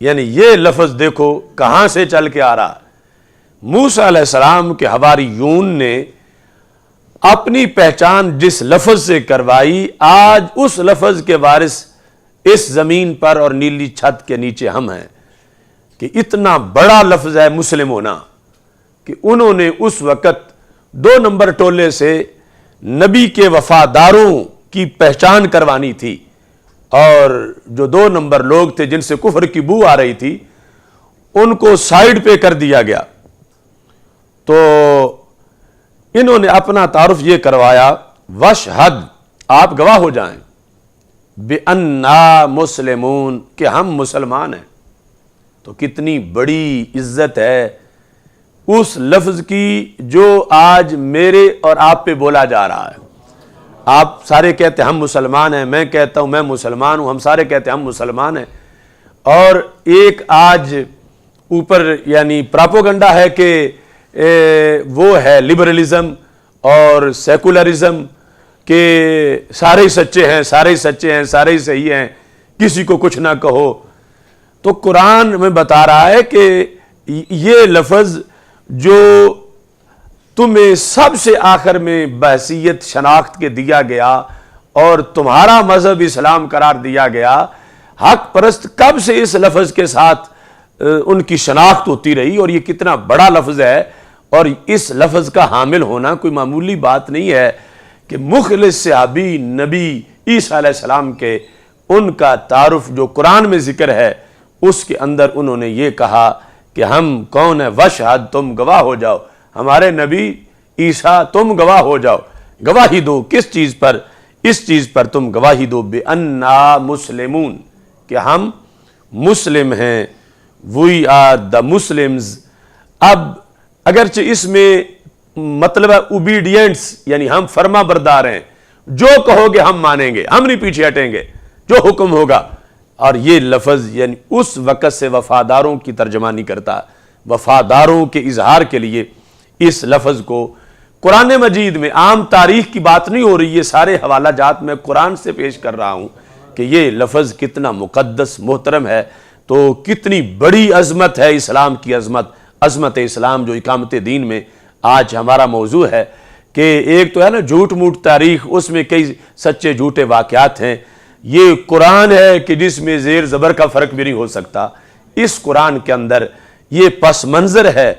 یعنی یہ لفظ دیکھو کہاں سے چل کے آ رہا۔ موسیٰ علیہ السلام کے حواریون نے اپنی پہچان جس لفظ سے کروائی، آج اس لفظ کے وارث اس زمین پر اور نیلی چھت کے نیچے ہم ہیں، کہ اتنا بڑا لفظ ہے مسلم ہونا، کہ انہوں نے اس وقت 2 نمبر ٹولے سے نبی کے وفاداروں کی پہچان کروانی تھی، اور جو 2 نمبر لوگ تھے جن سے کفر کی بو آ رہی تھی ان کو سائیڈ پہ کر دیا گیا۔ تو انہوں نے اپنا تعارف یہ کروایا، واشہد، آپ گواہ ہو جائیں، بِأَنَّا مسلمون، کہ ہم مسلمان ہیں۔ تو کتنی بڑی عزت ہے اس لفظ کی جو آج میرے اور آپ پہ بولا جا رہا ہے۔ آپ سارے کہتے ہیں ہم مسلمان ہیں، میں کہتا ہوں میں مسلمان ہوں، ہم سارے کہتے ہیں ہم مسلمان ہیں، اور ایک آج اوپر یعنی پراپوگنڈا ہے کہ وہ ہے لبرلزم اور سیکولرزم، کہ سارے ہی سچے ہیں، سارے ہی سچے ہیں، سارے ہی صحیح ہیں، کسی کو کچھ نہ کہو۔ تو قرآن میں بتا رہا ہے کہ یہ لفظ جو تمہیں سب سے آخر میں بحثیت شناخت کے دیا گیا اور تمہارا مذہب اسلام قرار دیا گیا، حق پرست کب سے اس لفظ کے ساتھ ان کی شناخت ہوتی رہی، اور یہ کتنا بڑا لفظ ہے، اور اس لفظ کا حامل ہونا کوئی معمولی بات نہیں ہے، کہ مخلص صحابی نبی عیسیٰ علیہ السلام کے ان کا تعارف جو قرآن میں ذکر ہے اس کے اندر انہوں نے یہ کہا کہ ہم کون ہیں، واشہد، تم گواہ ہو جاؤ، ہمارے نبی عیسیٰ تم گواہ ہو جاؤ، گواہی دو، کس چیز پر؟ اس چیز پر تم گواہی دو، بِأَنَّا مسلمون، کہ ہم مسلم ہیں، وی آر دا مسلمز۔ اب اگرچہ اس میں مطلب ہے اوبیڈینس، یعنی ہم فرما بردار ہیں، جو کہو گے ہم مانیں گے، ہم نہیں پیچھے ہٹیں گے، جو حکم ہوگا۔ اور یہ لفظ یعنی اس وقت سے وفاداروں کی ترجمانی کرتا، وفاداروں کے اظہار کے لیے اس لفظ کو قرآن مجید میں عام تاریخ کی بات نہیں ہو رہی، یہ سارے حوالہ جات میں قرآن سے پیش کر رہا ہوں کہ یہ لفظ کتنا مقدس محترم ہے، تو کتنی بڑی عظمت ہے اسلام کی عظمت اسلام جو اقامت دین میں آج ہمارا موضوع ہے۔ کہ ایک تو ہے نا جھوٹ موٹ تاریخ، اس میں کئی سچے جھوٹے واقعات ہیں، یہ قرآن ہے کہ جس میں زیر زبر کا فرق بھی نہیں ہو سکتا۔ اس قرآن کے اندر یہ پس منظر ہے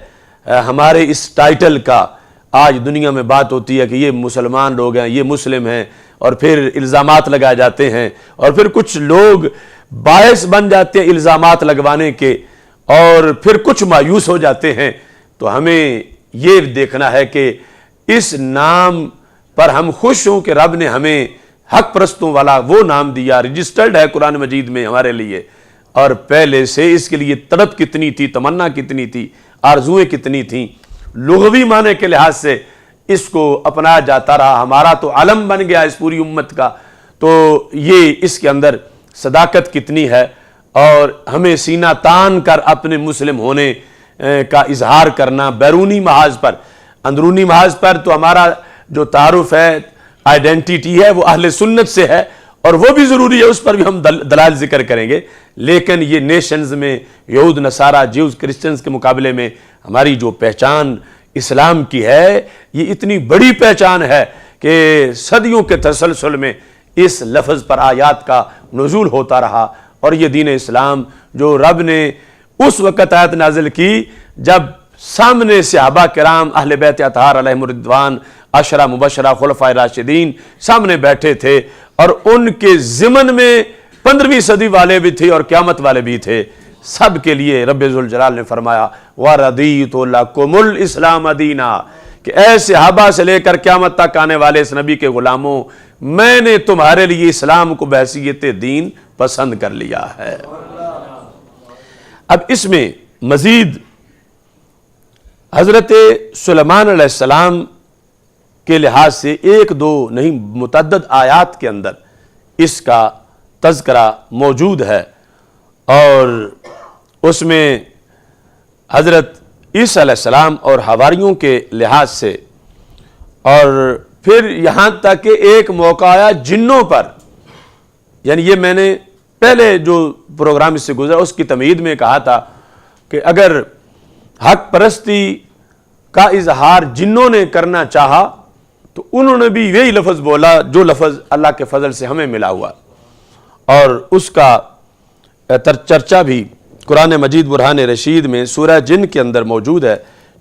ہمارے اس ٹائٹل کا۔ آج دنیا میں بات ہوتی ہے کہ یہ مسلمان لوگ ہیں، یہ مسلم ہیں، اور پھر الزامات لگائے جاتے ہیں، اور پھر کچھ لوگ باعث بن جاتے ہیں الزامات لگوانے کے، اور پھر کچھ مایوس ہو جاتے ہیں۔ تو ہمیں یہ دیکھنا ہے کہ اس نام پر ہم خوش ہوں کہ رب نے ہمیں حق پرستوں والا وہ نام دیا، رجسٹرڈ ہے قرآن مجید میں ہمارے لیے، اور پہلے سے اس کے لیے تڑپ کتنی تھی، تمنا کتنی تھی، آرزویں کتنی تھیں، لغوی معنی کے لحاظ سے اس کو اپنایا جاتا رہا، ہمارا تو علم بن گیا اس پوری امت کا۔ تو یہ اس کے اندر صداقت کتنی ہے، اور ہمیں سینہ تان کر اپنے مسلم ہونے کا اظہار کرنا، بیرونی محاذ پر، اندرونی محاذ پر تو ہمارا جو تعارف ہے، آئیڈینٹیٹی ہے، وہ اہل سنت سے ہے، اور وہ بھی ضروری ہے، اس پر بھی ہم دلائل ذکر کریں گے۔ لیکن یہ نیشنز میں یہود نصارہ جیوز کرسچنز کے مقابلے میں ہماری جو پہچان اسلام کی ہے، یہ اتنی بڑی پہچان ہے کہ صدیوں کے تسلسل میں اس لفظ پر آیات کا نزول ہوتا رہا، اور یہ دین اسلام جو رب نے اس وقت آیت نازل کی جب سامنے صحابہ کرام اہل بیت اطہار علیہم الرضوان، عشرہ مبشرہ خلفائے راشدین سامنے بیٹھے تھے، اور ان کے ضمن میں 15ویں صدی والے بھی تھے اور قیامت والے بھی تھے، سب کے لیے رب ذوالجلال نے فرمایا وَرَضِيتُ لَكُمُ الْإِسْلَامَ دِينًا، کہ اے صحابہ سے لے کر قیامت تک آنے والے اس نبی کے غلاموں، میں نے تمہارے لیے اسلام کو بحیثیت دین پسند کر لیا ہے۔ اب اس میں مزید حضرت سلیمان علیہ السلام کے لحاظ سے ایک دو نہیں متعدد آیات کے اندر اس کا تذکرہ موجود ہے، اور اس میں حضرت عیسیٰ علیہ السلام اور حواریوں کے لحاظ سے، اور پھر یہاں تک کہ ایک موقع آیا جنوں پر، یعنی یہ میں نے پہلے جو پروگرام اس سے گزرا اس کی تمہید میں کہا تھا کہ اگر حق پرستی کا اظہار جنوں نے کرنا چاہا تو انہوں نے بھی یہی لفظ بولا جو لفظ اللہ کے فضل سے ہمیں ملا ہوا، اور اس کا چرچا بھی قرآن مجید برہان رشید میں سورہ جن کے اندر موجود ہے،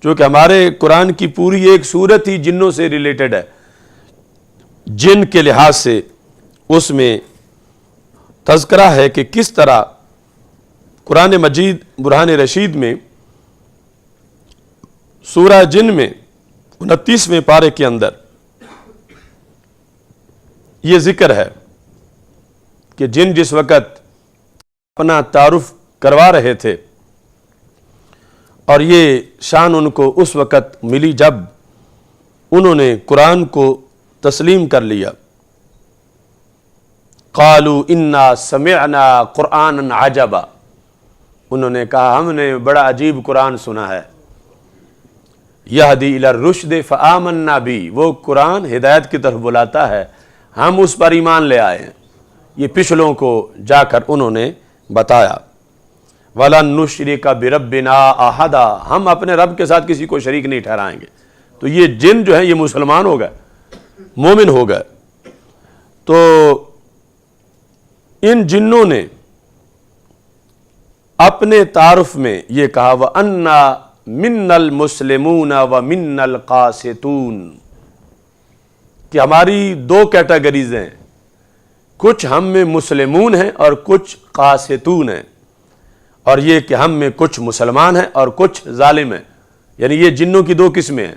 جو کہ ہمارے قرآن کی پوری ایک سورت ہی جنوں سے ریلیٹڈ ہے۔ جن کے لحاظ سے اس میں تذکرہ ہے کہ کس طرح قرآن مجید برہان رشید میں سورہ جن میں 29ویں پارے کے اندر یہ ذکر ہے کہ جن جس وقت اپنا تعارف کروا رہے تھے، اور یہ شان ان کو اس وقت ملی جب انہوں نے قرآن کو تسلیم کر لیا۔ قالوا انا سمعنا قرآنا عجبا، انہوں نے کہا ہم نے بڑا عجیب قرآن سنا ہے۔ یہدی الی الرشد فآمنا بھی، وہ قرآن ہدایت کی طرف بلاتا ہے، ہم اس پر ایمان لے آئے ہیں۔ یہ پچھلوں کو جا کر انہوں نے بتایا۔ وَلَن نُشْرِكَ بِرَبِّنَا أَحَدًا، ہم اپنے رب کے ساتھ کسی کو شریک نہیں ٹھہرائیں گے۔ تو یہ جن جو ہیں یہ مسلمان ہو گئے، مومن ہو گئے۔ تو ان جنوں نے اپنے تعارف میں یہ کہا وَأَنَّا مِنَّ الْمُسْلِمُونَ وَمِنَّ الْقَاسِطُونَ، کہ ہماری دو کیٹیگریز ہیں، کچھ ہم میں مسلمون ہیں اور کچھ قاسطون ہیں، اور یہ کہ ہم میں کچھ مسلمان ہیں اور کچھ ظالم ہیں، یعنی یہ جنوں کی دو قسمیں ہیں۔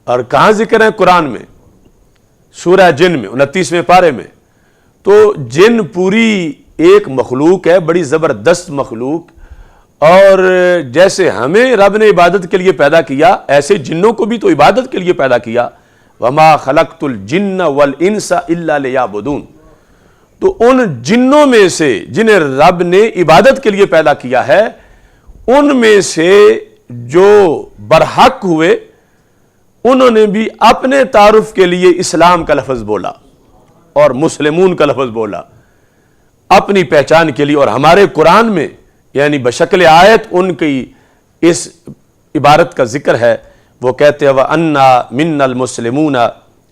اور کہاں ذکر ہے؟ قرآن میں سورہ جن میں 29ویں پارے میں۔ تو جن پوری ایک مخلوق ہے، بڑی زبردست مخلوق، اور جیسے ہمیں رب نے عبادت کے لیے پیدا کیا ایسے جنوں کو بھی تو عبادت کے لیے پیدا کیا۔ وَمَا خَلَقْتُ الْجِنَّ وَالْإِنسَ إِلَّا لِيَعْبُدُونَ، تو ان جنوں میں سے جنہیں رب نے عبادت کے لیے پیدا کیا ہے، ان میں سے جو برحق ہوئے انہوں نے بھی اپنے تعارف کے لیے اسلام کا لفظ بولا اور مسلمون کا لفظ بولا اپنی پہچان کے لیے، اور ہمارے قرآن میں یعنی بشکل آیت ان کی اس عبارت کا ذکر ہے۔ وہ کہتے ہیں وَأَنَّا مِنَّ الْمُسْلِمُونَ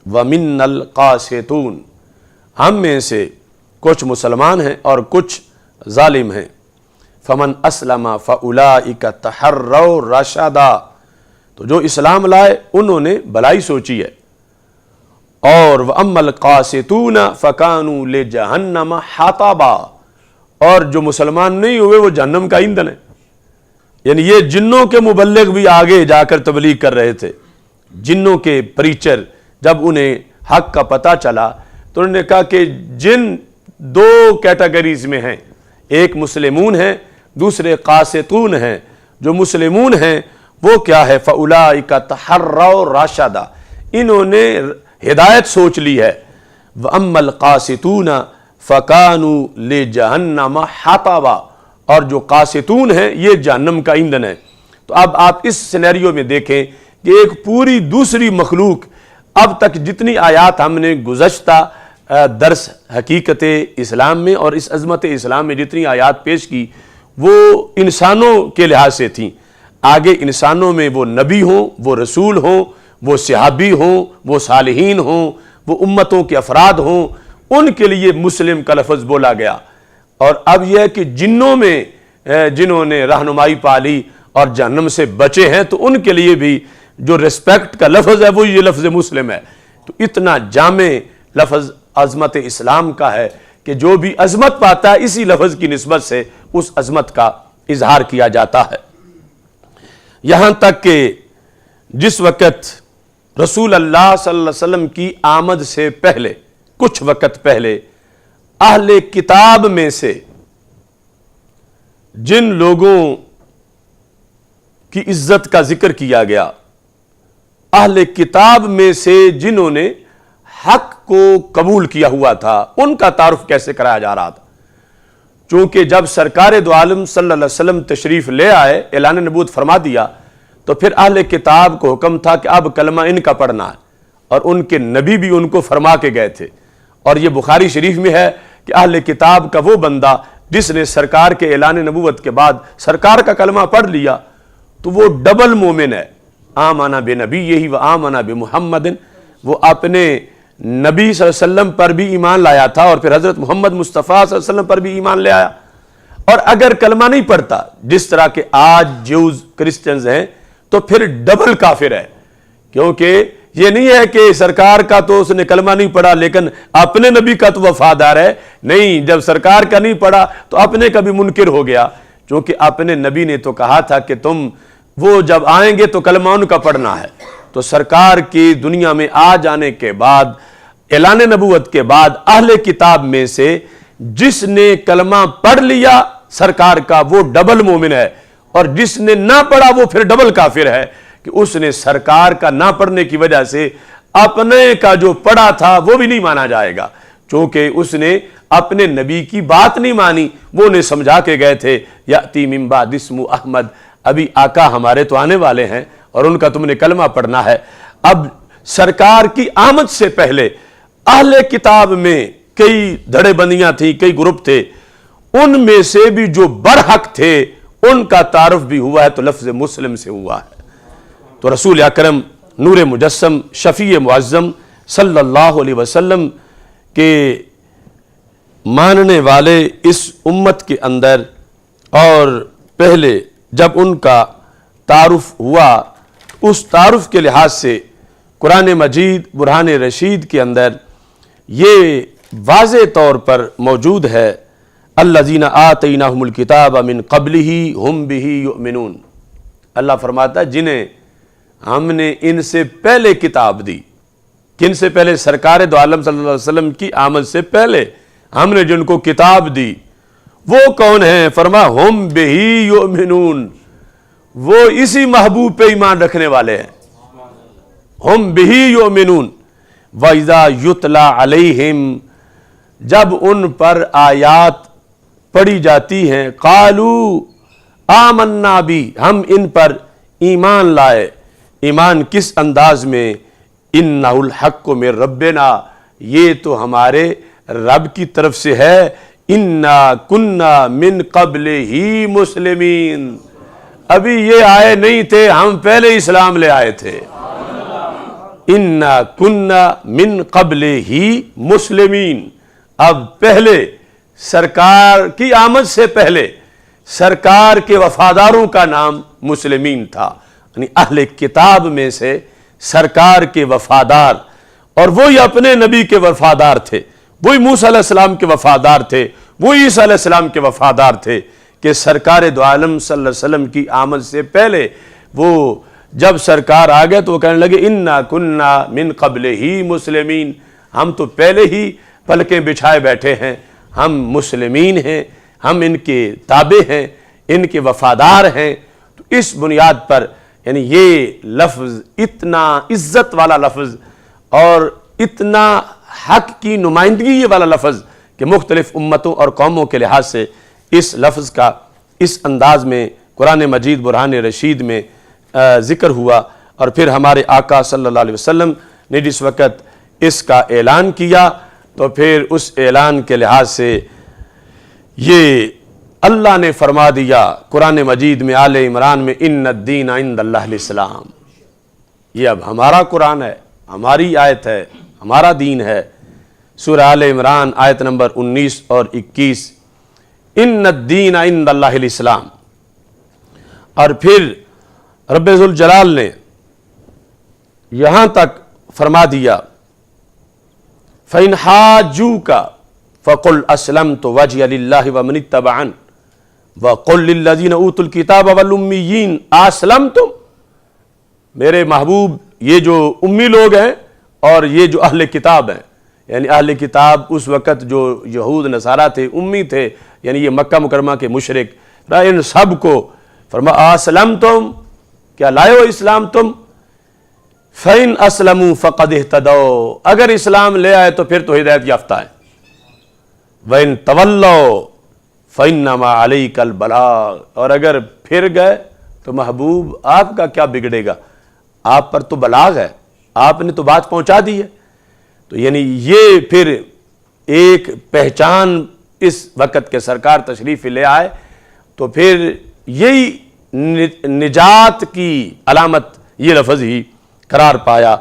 وَمِنَّ الْقَاسِطُونَ، ہم میں سے کچھ مسلمان ہیں اور کچھ ظالم ہیں۔ فَمَنْ أَسْلَمَ فَأُولَئِكَ تَحَرَّوْا رَشَدًا، تو جو اسلام لائے انہوں نے بھلائی سوچی ہے۔ اور وَأَمَّا الْقَاسِطُونَ فَكَانُوا لِجَهَنَّمَ حَطَبًا، اور جو مسلمان نہیں ہوئے وہ جہنم کا ایندھن ہے۔ یعنی یہ جنوں کے مبلغ بھی آگے جا کر تبلیغ کر رہے تھے، جنوں کے پریچر جب انہیں حق کا پتہ چلا تو انہوں نے کہا کہ جن دو کیٹیگریز میں ہیں، ایک مسلمون ہیں، دوسرے قاسطون ہیں۔ جو مسلمون ہیں وہ کیا ہے؟ فَأُولَئِكَ تَحَرَّوْا رَشَدًا، انہوں نے ہدایت سوچ لی ہے۔ وَأَمَّا الْقَاسِطُونَ فَكَانُوا لِجَهَنَّمَ حَطَبًا، اور جو قاسطون ہیں یہ جہنم کا ایندھن ہے۔ تو اب آپ اس سینیریو میں دیکھیں کہ ایک پوری دوسری مخلوق، اب تک جتنی آیات ہم نے گزشتہ درس حقیقت اسلام میں اور اس عظمت اسلام میں جتنی آیات پیش کی وہ انسانوں کے لحاظ سے تھیں۔ آگے انسانوں میں وہ نبی ہوں، وہ رسول ہوں، وہ صحابی ہوں، وہ صالحین ہوں، وہ امتوں کے افراد ہوں، ان کے لیے مسلم کا لفظ بولا گیا۔ اور اب یہ ہے کہ جنوں میں جنہوں نے رہنمائی پالی اور جہنم سے بچے ہیں تو ان کے لیے بھی جو ریسپیکٹ کا لفظ ہے وہ یہ لفظ مسلم ہے۔ تو اتنا جامع لفظ عظمت اسلام کا ہے کہ جو بھی عظمت پاتا ہے اسی لفظ کی نسبت سے اس عظمت کا اظہار کیا جاتا ہے۔ یہاں تک کہ جس وقت رسول اللہ صلی اللہ علیہ وسلم کی آمد سے پہلے، کچھ وقت پہلے، اہل کتاب میں سے جن لوگوں کی عزت کا ذکر کیا گیا، اہل کتاب میں سے جنہوں نے حق کو قبول کیا ہوا تھا، ان کا تعارف کیسے کرایا جا رہا تھا؟ چونکہ جب سرکار دو عالم صلی اللہ علیہ وسلم تشریف لے آئے، اعلان نبوت فرما دیا، تو پھر اہل کتاب کو حکم تھا کہ اب کلمہ ان کا پڑھنا ہے، اور ان کے نبی بھی ان کو فرما کے گئے تھے۔ اور یہ بخاری شریف میں ہے کہ اہل کتاب کا وہ بندہ جس نے سرکار کے اعلان نبوت کے بعد سرکار کا کلمہ پڑھ لیا تو وہ ڈبل مومن ہے۔ آمنہ بنبیہ و آمنہ بمحمد، وہ اپنے نبی صلی اللہ علیہ وسلم پر بھی ایمان لایا تھا اور پھر حضرت محمد مصطفیٰ صلی اللہ علیہ وسلم پر بھی ایمان لے آیا۔ اور اگر کلمہ نہیں پڑھتا، جس طرح کہ آج جیوز کرسچنز ہیں، تو پھر ڈبل کافر ہے، کیونکہ یہ نہیں ہے کہ سرکار کا تو اس نے کلمہ نہیں پڑھا لیکن اپنے نبی کا تو وفادار ہے، نہیں، جب سرکار کا نہیں پڑھا تو اپنے کا بھی منکر ہو گیا، چونکہ اپنے نبی نے تو کہا تھا کہ تم وہ جب آئیں گے تو کلمہ ان کا پڑھنا ہے۔ تو سرکار کی دنیا میں آ جانے کے بعد، اعلان نبوت کے بعد، اہل کتاب میں سے جس نے کلمہ پڑھ لیا سرکار کا وہ ڈبل مومن ہے، اور جس نے نہ پڑھا وہ پھر ڈبل کافر ہے کہ اس نے سرکار کا نہ پڑھنے کی وجہ سے اپنے کا جو پڑھا تھا وہ بھی نہیں مانا جائے گا، چونکہ اس نے اپنے نبی کی بات نہیں مانی۔ وہ انہیں سمجھا کے گئے تھے یاتی من بعد اسمہ احمد، ابھی آقا ہمارے تو آنے والے ہیں اور ان کا تم نے کلمہ پڑھنا ہے۔ اب سرکار کی آمد سے پہلے اہل کتاب میں کئی دھڑے بندیاں تھیں، کئی گروپ تھے، ان میں سے بھی جو برحق تھے ان کا تعارف بھی ہوا ہے تو لفظ مسلم سے ہوا ہے۔ تو رسول اکرم نور مجسم شفیع معظم صلی اللہ علیہ وسلم کے ماننے والے اس امت کے اندر، اور پہلے جب ان کا تعارف ہوا اس تعارف کے لحاظ سے قرآن مجید برہان رشید کے اندر یہ واضح طور پر موجود ہے، الذین آتیناہم الکتاب من قبلہ ہم بہ یؤمنون۔ اللہ فرماتا ہے جنہیں ہم نے ان سے پہلے کتاب دی، کن سے پہلے؟ سرکار دو عالم صلی اللہ علیہ وسلم کی آمد سے پہلے ہم نے جن کو کتاب دی وہ کون ہیں؟ فرما ہم بہ یؤمنون، وہ اسی محبوب پہ ایمان رکھنے والے ہیں۔ ہم بہ یؤمنون وَإِذَا يُتْلَى عَلَيْهِمْ، جب ان پر آیات پڑھی جاتی ہیں، قَالُوا آمَنَّا بِهِ، ہم ان پر ایمان لائے، ایمان کس انداز میں؟ انہ الحق من ربنا، یہ تو ہمارے رب کی طرف سے ہے، انا کننا من قبل ہی مسلمین، ابھی یہ آئے نہیں تھے، ہم پہلے اسلام لے آئے تھے۔ انا کننا من قبل ہی مسلمین، اب پہلے سرکار کی آمد سے پہلے سرکار کے وفاداروں کا نام مسلمین تھا، یعنی اہل کتاب میں سے سرکار کے وفادار، اور وہی اپنے نبی کے وفادار تھے، وہی موسیٰ علیہ السلام کے وفادار تھے، وہی عیسیٰ علیہ السلام کے وفادار تھے، کہ سرکار دو عالم صلی اللہ علیہ وسلم کی آمد سے پہلے وہ جب سرکار آ گئے تو وہ کہنے لگے انا کننا من قبل ہی مسلمین، ہم تو پہلے ہی پلکیں بچھائے بیٹھے ہیں، ہم مسلمین ہیں، ہم ان کے تابع ہیں، ان کے وفادار ہیں۔ تو اس بنیاد پر یعنی یہ لفظ اتنا عزت والا لفظ اور اتنا حق کی نمائندگی والا لفظ کہ مختلف امتوں اور قوموں کے لحاظ سے اس لفظ کا اس انداز میں قرآن مجید برہان رشید میں ذکر ہوا، اور پھر ہمارے آقا صلی اللہ علیہ وسلم نے جس وقت اس کا اعلان کیا تو پھر اس اعلان کے لحاظ سے یہ اللہ نے فرما دیا قرآن مجید میں آل عمران میں ان الدین عند اللہ الاسلام، یہ اب ہمارا قرآن ہے، ہماری آیت ہے، ہمارا دین ہے۔ سورہ آل عمران آیت نمبر 19 اور 21، ان الدین عند اللہ الاسلام۔ اور پھر رب ذوالجلال نے یہاں تک فرما دیا فَإِنْ حَاجُّوكَ فَقُلْ أَسْلَمْتُ وَجْهِيَ لِلَّهِ وَمَنِ اتَّبَعَنِ وَقُلْ لِلَّذِينَ أُوتُوا الْكِتَابَ وَالْأُمِّيِّينَ أَسْلَمْتُمْ، میرے محبوب یہ جو امی لوگ ہیں اور یہ جو اہل کتاب ہیں، یعنی اہل کتاب اس وقت جو یہود نصارہ تھے، امی تھے، یعنی یہ مکہ مکرمہ کے مشرک، ان سب کو فرما اسلمتم، کیا لائے ہو اسلام تم؟ فَإِنْ أَسْلَمُوا فَقَدْ اهْتَدَوْا، اگر اسلام لے آئے تو پھر تو ہدایت یافتہ ہیں۔ وَإِنْ تَوَلَّوْا فَإِنَّمَا عَلَيْكَ الْبَلَاغُ، اور اگر پھر گئے تو محبوب آپ کا کیا بگڑے گا، آپ پر تو بلاغ ہے، آپ نے تو بات پہنچا دی ہے۔ تو یعنی یہ پھر ایک پہچان اس وقت کے سرکار تشریف لے آئے تو پھر یہی نجات کی علامت یہ لفظ ہی قرار پایا۔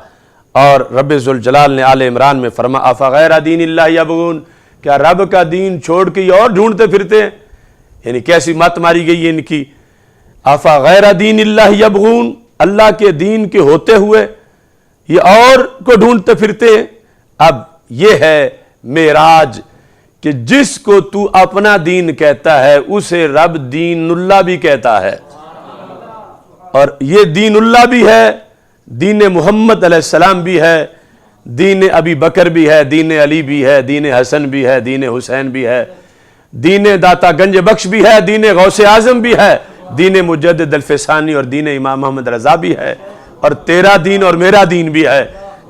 اور رب ذوالجلال نے آل عمران میں فرما افغیر دین اللہ یبغون، کیا رب کا دین چھوڑ کے یہ اور ڈھونڈتے پھرتے ہیں؟ یعنی کیسی مت ماری گئی ہے ان کی، افغیر دین اللہ یبغون، اللہ کے دین کے ہوتے ہوئے یہ اور کو ڈھونڈتے پھرتے ہیں۔ اب یہ ہے معراج کہ جس کو تو اپنا دین کہتا ہے اسے رب دین اللہ بھی کہتا ہے، اور یہ دین اللہ بھی ہے، دین محمد علیہ السلام بھی ہے، دین ابی بکر بھی ہے، دین علی بھی ہے، دین حسن بھی ہے، دین حسین بھی ہے، دین داتا گنج بخش بھی ہے، دین غوث اعظم بھی ہے، دین مجدد الفسانی اور دین امام محمد رضا بھی ہے، اور تیرا دین اور میرا دین بھی ہے،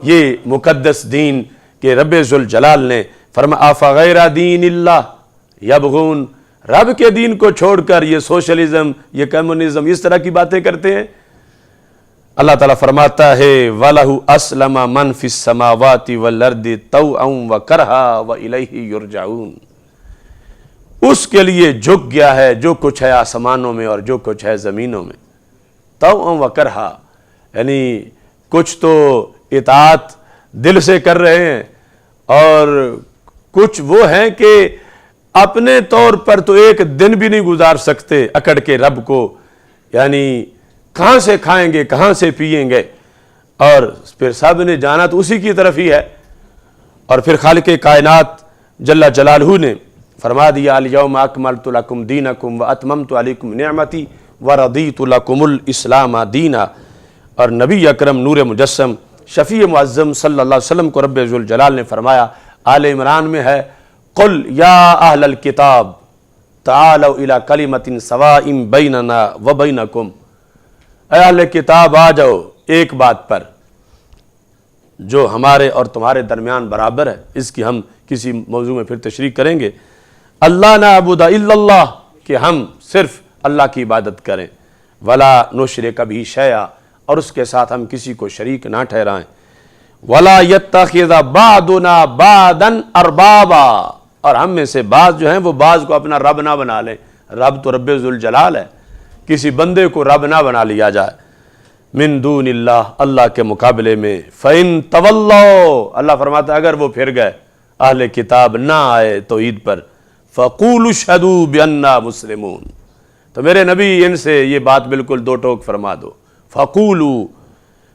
یہ مقدس دین کہ رب ذوالجلال نے فرما افغیر دین اللہ یبغون، رب کے دین کو چھوڑ کر یہ سوشلزم، یہ کمیونزم، اس طرح کی باتیں کرتے ہیں۔ اللہ تعالیٰ فرماتا ہے وَلَهُ أَسْلَمَ مَنْ فِي السَّمَاوَاتِ وَالْأَرْضِ طَوْعًا وَكَرْهًا وَإِلَيْهِ يُرْجَعُونَ، اس کے لیے جھک گیا ہے جو کچھ ہے آسمانوں میں اور جو کچھ ہے زمینوں میں، طَوْعًا وَكَرْهًا، یعنی کچھ تو اطاعت دل سے کر رہے ہیں اور کچھ وہ ہیں کہ اپنے طور پر تو ایک دن بھی نہیں گزار سکتے اکڑ کے رب کو، یعنی کہاں سے کھائیں گے، کہاں سے پیئیں گے، اور پھر سب نے جانا تو اسی کی طرف ہی ہے۔ اور پھر خالق کائنات جل جلالہ نے فرما دیا الیوم اکملت لکم دینکم واتممت علیکم نعمتی ورضیت لکم الاسلام دینا، اور نبی اکرم نور مجسم شفیع معظم صلی اللہ علیہ وسلم کو رب ذوالجلال نے فرمایا، آل عمران میں ہے قل یا اہل الکتاب تعالوا الی کلمۃ سواء بیننا وبینکم، اے اہل کتاب آ جاؤ ایک بات پر جو ہمارے اور تمہارے درمیان برابر ہے، اس کی ہم کسی موضوع میں پھر تشریح کریں گے، اللہ نعبد الا اللہ، کہ ہم صرف اللہ کی عبادت کریں، ولا نشرک بہ شیئا، اور اس کے ساتھ ہم کسی کو شریک نہ ٹھہرائیں۔ وَلَا يَتَّخِذَ بَعْضُنَا بَعْضًا أَرْبَابًا، اور ہم میں سے بعض جو ہیں وہ بعض کو اپنا رب نہ بنا لیں۔ رب تو رب ذوالجلال ہے، کسی بندے کو رب نہ بنا لیا جائے۔ من دون اللہ، اللہ کے مقابلے میں۔ فَإِن تَوَلَّوْا، اللہ فرماتا ہے اگر وہ پھر گئے، اہل کتاب نہ آئے توحید پر، فَقُولُوا اشْهَدُوا بِأَنَّا مُسْلِمُونَ، تو میرے نبی ان سے یہ بات بالکل دو ٹوک فرما دو۔ فَقُولُوا،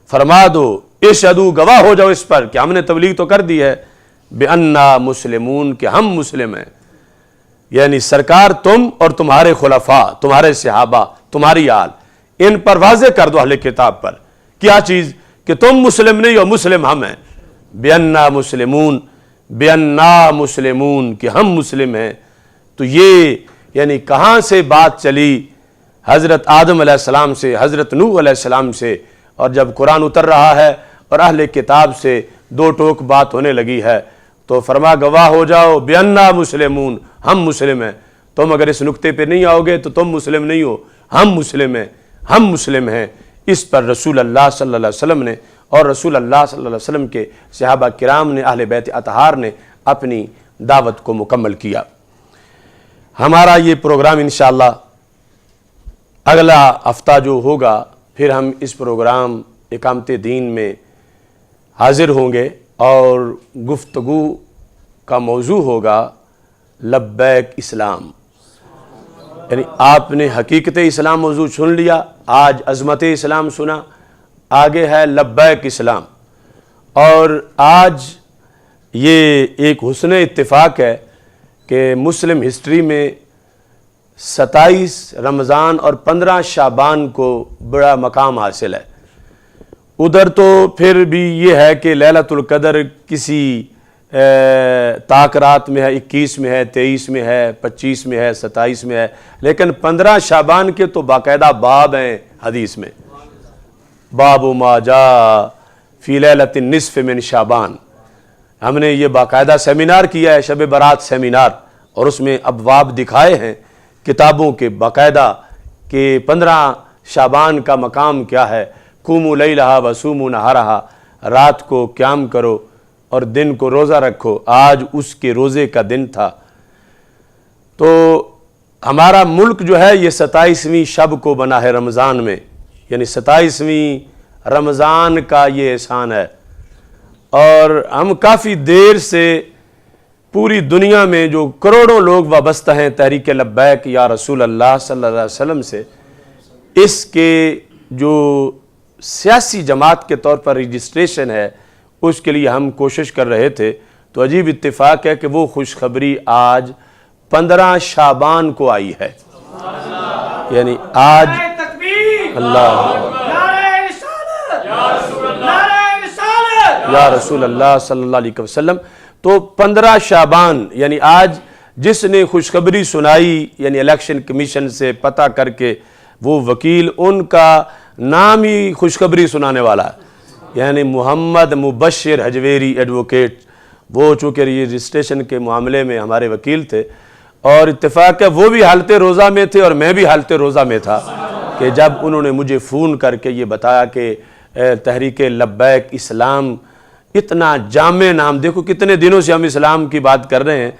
فرما دو، اشہدوا، گواہ ہو جاؤ اس پر کہ ہم نے تبلیغ تو کر دی ہے، بِأَنَّا مُسْلِمُونَ، کہ ہم مسلم ہیں، یعنی سرکار تم اور تمہارے خلفاء، تمہارے صحابہ، تمہاری آل، ان پر واضح کر دو اہل کتاب پر کیا چیز، کہ تم مسلم نہیں ہو، مسلم ہم ہیں۔ بِأَنَّا مُسْلِمُونَ، بِأَنَّا مُسْلِمُونَ، کہ ہم مسلم ہیں۔ تو یہ یعنی کہاں سے بات چلی؟ حضرت آدم علیہ السلام سے، حضرت نوح علیہ السلام سے، اور جب قرآن اتر رہا ہے اور اہل کتاب سے دو ٹوک بات ہونے لگی ہے تو فرما گواہ ہو جاؤ بِأَنَّا مُسْلِمُونَ، ہم مسلم ہیں۔ تم اگر اس نقطے پہ نہیں آؤ گے تو تم مسلم نہیں ہو، ہم مسلم ہیں، ہم مسلم ہیں۔ اس پر رسول اللہ صلی اللہ علیہ وسلم نے اور رسول اللہ صلی اللہ علیہ وسلم کے صحابہ کرام نے، اہل بیت اطہار نے اپنی دعوت کو مکمل کیا۔ ہمارا یہ پروگرام انشاءاللہ اگلا ہفتہ جو ہوگا، پھر ہم اس پروگرام اقامت دین میں حاضر ہوں گے، اور گفتگو کا موضوع ہوگا لبیک اسلام، یعنی آپ نے حقیقت اسلام موضوع سن لیا، آج عظمت اسلام سنا، آگے ہے لبیک اسلام۔ اور آج یہ ایک حسن اتفاق ہے کہ مسلم ہسٹری میں 27 رمضان اور 15 شعبان کو بڑا مقام حاصل ہے۔ ادھر تو پھر بھی یہ ہے کہ لیلۃ القدر کسی تاکرات میں ہے، 21 میں ہے، 23 میں ہے، 25 میں ہے، 27 میں ہے، لیکن 15 شعبان کے تو باقاعدہ باب ہیں حدیث میں، باب ما جاء فی لیلۃ النصف من شعبان۔ ہم نے یہ باقاعدہ سیمینار کیا ہے، شب برات سیمینار، اور اس میں ابواب دکھائے ہیں کتابوں کے باقاعدہ کہ 15 شعبان کا مقام کیا ہے۔ قوموا لیلہا وصوموا نہارہا، رات کو قیام کرو اور دن کو روزہ رکھو، آج اس کے روزے کا دن تھا۔ تو ہمارا ملک جو ہے یہ 27ویں شب کو بنا ہے رمضان میں، یعنی 27ویں رمضان کا یہ احسان ہے، اور ہم کافی دیر سے پوری دنیا میں جو کروڑوں لوگ وابستہ ہیں تحریک لبیک یا رسول اللہ صلی اللہ علیہ وسلم سے، اس کے جو سیاسی جماعت کے طور پر رجسٹریشن ہے اس کے لیے ہم کوشش کر رہے تھے، تو عجیب اتفاق ہے کہ وہ خوشخبری آج 15 شعبان کو آئی ہے، یعنی آج اللہ یا رسول اللہ صلی اللہ علیہ وسلم، تو 15 شعبان یعنی آج جس نے خوشخبری سنائی، یعنی الیکشن کمیشن سے پتہ کر کے وہ وکیل، ان کا نام ہی خوشخبری سنانے والا ہے، یعنی محمد مبشر حجویری ایڈوکیٹ، وہ چونکہ رجسٹریشن کے معاملے میں ہمارے وکیل تھے، اور اتفاق ہے وہ بھی حالت روزہ میں تھے اور میں بھی حالت روزہ میں تھا، کہ جب انہوں نے مجھے فون کر کے یہ بتایا کہ تحریک لبیک اسلام اتنا جامع نام، دیکھو کتنے دنوں سے ہم اسلام کی بات کر رہے ہیں،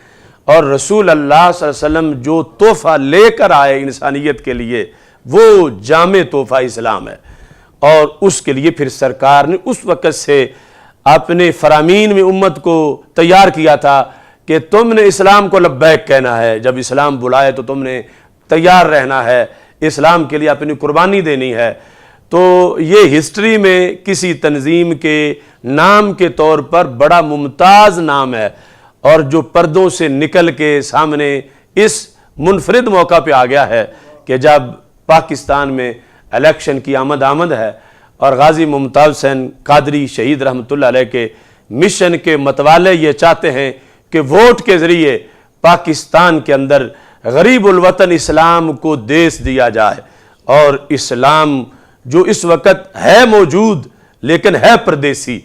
اور رسول اللہ صلی اللہ علیہ وسلم جو تحفہ لے کر آئے انسانیت کے لیے وہ جامع تحفہ اسلام ہے، اور اس کے لیے پھر سرکار نے اس وقت سے اپنے فرامین میں امت کو تیار کیا تھا کہ تم نے اسلام کو لبیک کہنا ہے، جب اسلام بلائے تو تم نے تیار رہنا ہے، اسلام کے لیے اپنی قربانی دینی ہے۔ تو یہ ہسٹری میں کسی تنظیم کے نام کے طور پر بڑا ممتاز نام ہے، اور جو پردوں سے نکل کے سامنے اس منفرد موقع پہ آ گیا ہے کہ جب پاکستان میں الیکشن کی آمد ہے، اور غازی ممتاز حسین قادری شہید رحمۃ اللہ علیہ کے مشن کے متوالے یہ چاہتے ہیں کہ ووٹ کے ذریعے پاکستان کے اندر غریب الوطن اسلام کو دیس دیا جائے، اور اسلام جو اس وقت ہے موجود لیکن ہے پردیسی،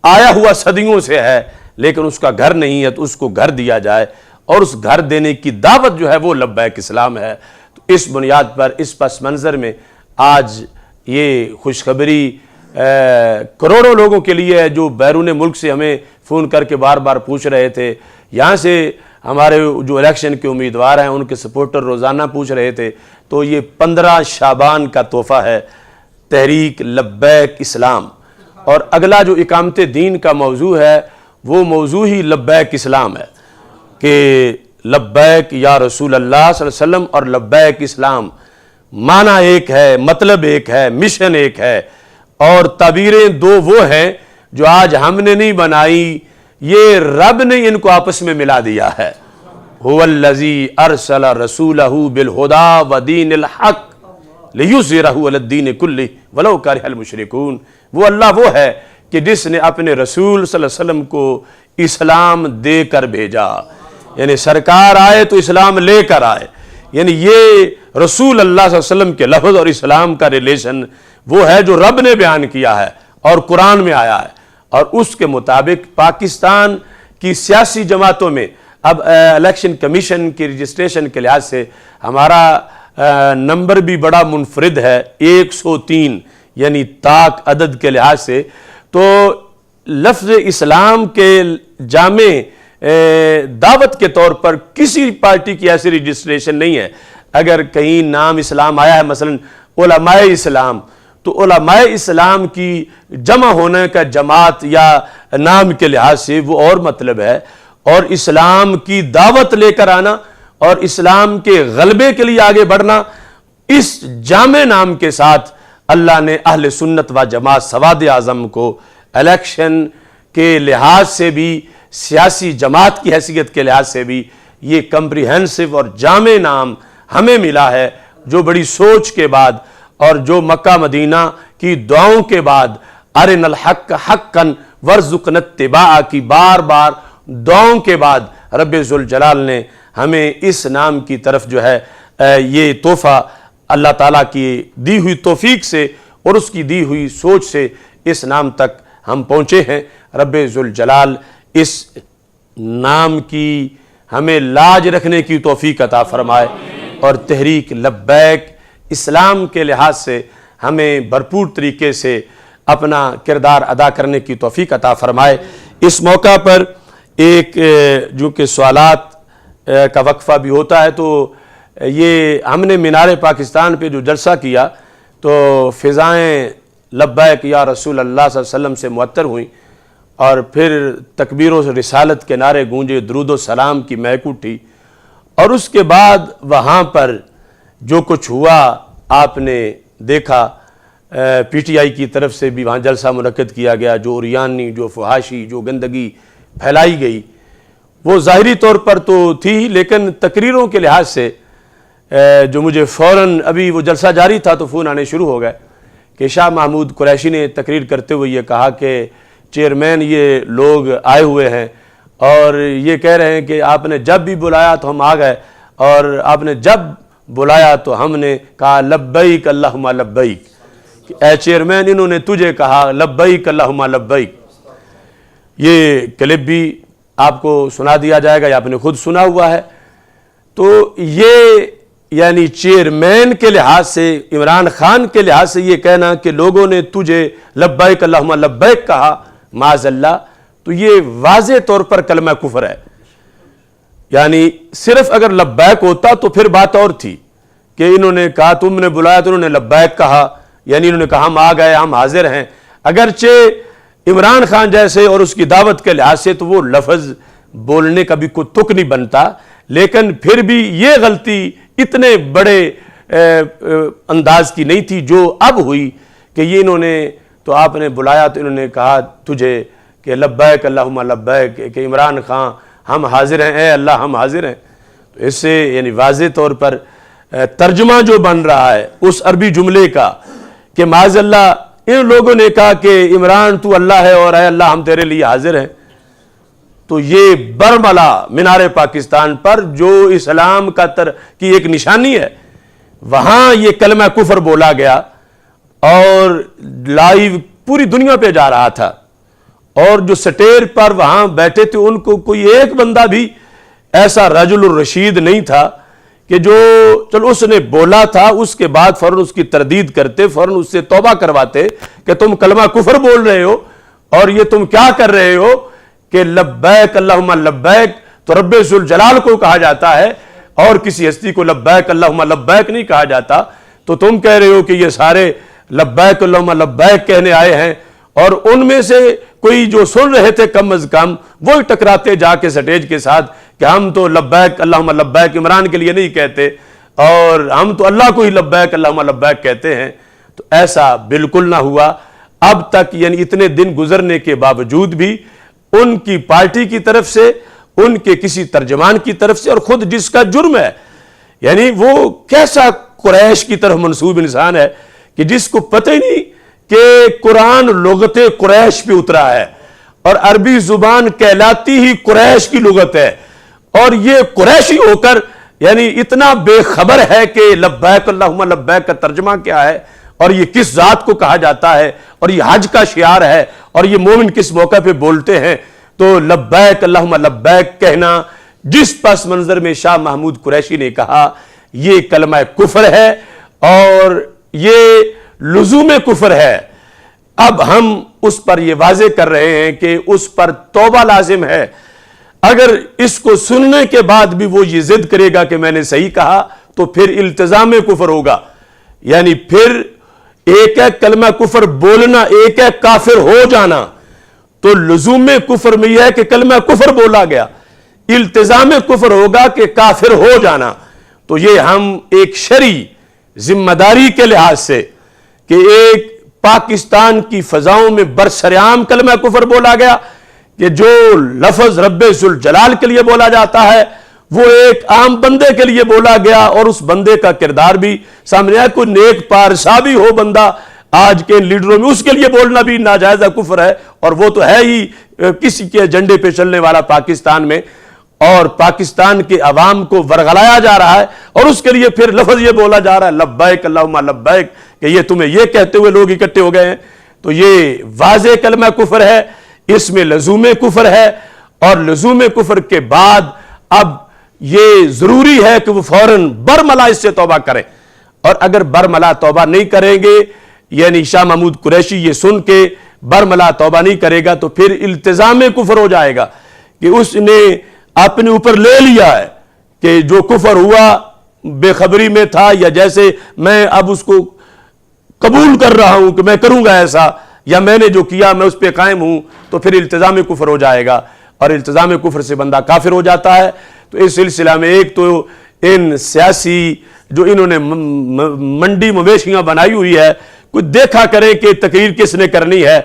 آیا ہوا صدیوں سے ہے لیکن اس کا گھر نہیں ہے، تو اس کو گھر دیا جائے، اور اس گھر دینے کی دعوت جو ہے وہ لبیک اسلام ہے۔ تو اس بنیاد پر اس پس منظر میں آج یہ خوشخبری کروڑوں لوگوں کے لیے ہے جو بیرون ملک سے ہمیں فون کر کے بار بار پوچھ رہے تھے، یہاں سے ہمارے جو الیکشن کے امیدوار ہیں ان کے سپورٹر روزانہ پوچھ رہے تھے۔ تو یہ 15 شعبان کا تحفہ ہے تحریک لبیک اسلام، اور اگلا جو اقامت دین کا موضوع ہے وہ موضوع ہی لبیک اسلام ہے کہ لبیک یا رسول اللہ صلی اللہ علیہ وسلم اور لبیک اسلام، معنی ایک ہے، مطلب ایک ہے، مشن ایک ہے، اور تعبیریں دو وہ ہیں جو آج ہم نے نہیں بنائی، یہ رب نے ان کو آپس میں ملا دیا ہے۔ هو الذی ارسل رسولہ بالہدی ودین الحق لیظہرہ علی الدین کلہ ولو کرہ المشرکون۔ وہ اللہ وہ ہے کہ جس نے اپنے رسول صلی اللہ علیہ وسلم کو اسلام دے کر بھیجا، یعنی سرکار آئے تو اسلام لے کر آئے، یعنی یہ رسول اللہ صلی اللہ علیہ وسلم کے لفظ اور اسلام کا ریلیشن وہ ہے جو رب نے بیان کیا ہے اور قرآن میں آیا ہے، اور اس کے مطابق پاکستان کی سیاسی جماعتوں میں اب الیکشن کمیشن کی رجسٹریشن کے لحاظ سے ہمارا نمبر بھی بڑا منفرد ہے، 103، یعنی طاق عدد کے لحاظ سے۔ تو لفظ اسلام کے جامع دعوت کے طور پر کسی پارٹی کی ایسی رجسٹریشن نہیں ہے۔ اگر کہیں نام اسلام آیا ہے مثلا علماء اسلام، تو علماء اسلام کی جمع ہونے کا جماعت یا نام کے لحاظ سے وہ اور مطلب ہے، اور اسلام کی دعوت لے کر آنا اور اسلام کے غلبے کے لیے آگے بڑھنا، اس جامع نام کے ساتھ اللہ نے اہل سنت و جماعت سواد اعظم کو الیکشن کے لحاظ سے بھی، سیاسی جماعت کی حیثیت کے لحاظ سے بھی یہ کمپریہنسو اور جامع نام ہمیں ملا ہے، جو بڑی سوچ کے بعد اور جو مکہ مدینہ کی دعاؤں کے بعد ارنا الحق حقا وارزقنا اتباعہ کی بار بار دعاؤں کے بعد رب ذوالجلال نے ہمیں اس نام کی طرف جو ہے یہ تحفہ اللہ تعالیٰ کی دی ہوئی توفیق سے اور اس کی دی ہوئی سوچ سے اس نام تک ہم پہنچے ہیں۔ رب ذوالجلال اس نام کی ہمیں لاج رکھنے کی توفیق عطا فرمائے، اور تحریک لبیک اسلام کے لحاظ سے ہمیں بھرپور طریقے سے اپنا کردار ادا کرنے کی توفیق عطا فرمائے۔ اس موقع پر ایک جو کہ سوالات کا وقفہ بھی ہوتا ہے، تو یہ ہم نے مینار پاکستان پہ جو جلسہ کیا تو فضائیں لبیک یا رسول اللہ صلی اللہ علیہ وسلم سے معطر ہوئیں، اور پھر تکبیر و رسالت کے نعرے گونجے، درود و سلام کی مہک اٹھی، اور اس کے بعد وہاں پر جو کچھ ہوا آپ نے دیکھا، پی ٹی آئی کی طرف سے بھی وہاں جلسہ منعقد کیا گیا، جو اوریانی، جو فحاشی، جو گندگی پھیلائی گئی وہ ظاہری طور پر تو تھی، لیکن تقریروں کے لحاظ سے جو مجھے فوراً ابھی وہ جلسہ جاری تھا تو فون آنے شروع ہو گئے کہ شاہ محمود قریشی نے تقریر کرتے ہوئے یہ کہا کہ چیئرمین یہ لوگ آئے ہوئے ہیں اور یہ کہہ رہے ہیں کہ آپ نے جب بھی بلایا تو ہم آ گئے، اور آپ نے جب بلایا تو ہم نے کہا لبیک اللہم لبیک، اے چیئرمین انہوں نے تجھے کہا لبیک اللہم لبیک۔ یہ کلپ بھی آپ کو سنا دیا جائے گا، یا آپ نے خود سنا ہوا ہے۔ تو یہ یعنی چیئرمین کے لحاظ سے، عمران خان کے لحاظ سے یہ کہنا کہ لوگوں نے تجھے لبیک اللہم لبیک کہا، معاذ اللہ، تو یہ واضح طور پر کلمہ کفر ہے۔ یعنی صرف اگر لبیک ہوتا تو پھر بات اور تھی کہ انہوں نے کہا تم نے بلایا تو انہوں نے لبیک کہا، یعنی انہوں نے کہا ہم آ گئے، ہم حاضر ہیں۔ اگرچہ عمران خان جیسے اور اس کی دعوت کے لحاظ سے تو وہ لفظ بولنے کا بھی کوئی تک نہیں بنتا، لیکن پھر بھی یہ غلطی اتنے بڑے انداز کی نہیں تھی جو اب ہوئی کہ یہ انہوں نے تو آپ نے بلایا تو انہوں نے کہا تجھے کہ لبیک اللہم لبیک، کہ عمران خان ہم حاضر ہیں، اے اللہ ہم حاضر ہیں۔ تو اس سے یعنی واضح طور پر ترجمہ جو بن رہا ہے اس عربی جملے کا کہ معاذ اللہ ان لوگوں نے کہا کہ عمران تو اللہ ہے اور اے اللہ ہم تیرے لیے حاضر ہیں، تو یہ برملا مینار پاکستان پر جو اسلام کی ایک نشانی ہے، وہاں یہ کلمہ کفر بولا گیا اور لائیو پوری دنیا پہ جا رہا تھا، اور جو سٹیر پر وہاں بیٹھے تھے ان کو کوئی ایک بندہ بھی ایسا رجل الرشید نہیں تھا کہ جو چلو اس نے بولا تھا، اس کے بعد فوراً اس کی تردید کرتے، فوراً اس سے توبہ کرواتے کہ تم کلمہ کفر بول رہے ہو اور یہ تم کیا کر رہے ہو کہ لبیک اللہم لبیک تو رب ذوالجلال کو کہا جاتا ہے اور کسی ہستی کو لبیک اللہم لبیک نہیں کہا جاتا، تو تم کہہ رہے ہو کہ یہ سارے لبیک اللہم لبیک کہنے آئے ہیں، اور ان میں سے کوئی جو سن رہے تھے کم از کم وہی ٹکراتے جا کے سٹیج کے ساتھ کہ ہم تو لبیک اللہم لبیک عمران کے لیے نہیں کہتے اور ہم تو اللہ کو ہی لبیک اللہم لبیک کہتے ہیں۔ تو ایسا بالکل نہ ہوا اب تک، یعنی اتنے دن گزرنے کے باوجود بھی ان کی پارٹی کی طرف سے، ان کے کسی ترجمان کی طرف سے، اور خود جس کا جرم ہے، یعنی وہ کیسا قریش کی طرف منسوب انسان ہے کہ جس کو پتہ ہی نہیں کہ قرآن لغت قریش پہ اترا ہے اور عربی زبان کہلاتی ہی قریش کی لغت ہے، اور یہ قریشی ہو کر یعنی اتنا بے خبر ہے کہ لبیک اللہم لبیک کا ترجمہ کیا ہے اور یہ کس ذات کو کہا جاتا ہے اور یہ حج کا شعار ہے اور یہ مومن کس موقع پہ بولتے ہیں۔ تو لبیک اللہم لبیک کہنا جس پس منظر میں شاہ محمود قریشی نے کہا، یہ کلمہ کفر ہے اور یہ لزوم کفر ہے۔ اب ہم اس پر یہ واضح کر رہے ہیں کہ اس پر توبہ لازم ہے۔ اگر اس کو سننے کے بعد بھی وہ یہ ضد کرے گا کہ میں نے صحیح کہا تو پھر التزام کفر ہوگا، یعنی پھر ایک ایک کلمہ کفر بولنا، ایک ایک کافر ہو جانا۔ تو لزوم کفر میں یہ ہے کہ کلمہ کفر بولا گیا، التزام کفر ہوگا کہ کافر ہو جانا۔ تو یہ ہم ایک شرعی ذمہ داری کے لحاظ سے کہ ایک پاکستان کی فضاؤں میں برسرعام کلمہ کفر بولا گیا کہ جو لفظ رب ذوالجلال کے لیے بولا جاتا ہے وہ ایک عام بندے کے لیے بولا گیا، اور اس بندے کا کردار بھی سامنے آیا، کوئی نیک پارسا بھی ہو بندہ آج کے لیڈروں میں، اس کے لیے بولنا بھی ناجائز کفر ہے، اور وہ تو ہے ہی کسی کے ایجنڈے پہ چلنے والا پاکستان میں، اور پاکستان کے عوام کو ورغلایا جا رہا ہے، اور اس کے لیے پھر لفظ یہ بولا جا رہا ہے لبیک اللہم لبیک کہ یہ تمہیں یہ کہتے ہوئے لوگ اکٹھے ہو گئے ہیں۔ تو یہ واضح کلمہ کفر ہے، اس میں لزوم کفر ہے، اور لزوم کفر کے بعد اب یہ ضروری ہے کہ وہ فوراً برملا اس سے توبہ کریں، اور اگر برملا توبہ نہیں کریں گے، یعنی شاہ محمود قریشی یہ سن کے برملا توبہ نہیں کرے گا تو پھر التزام کفر ہو جائے گا کہ اس نے اپنے اوپر لے لیا ہے کہ جو کفر ہوا بے خبری میں تھا، یا جیسے میں اب اس کو قبول کر رہا ہوں کہ میں کروں گا ایسا، یا میں نے جو کیا میں اس پہ قائم ہوں، تو پھر التزام کفر ہو جائے گا، اور التزام کفر سے بندہ کافر ہو جاتا ہے۔ تو اس سلسلہ میں ایک تو ان سیاسی جو انہوں نے منڈی مویشیاں بنائی ہوئی ہے، کوئی دیکھا کریں کہ تقریر کس نے کرنی ہے،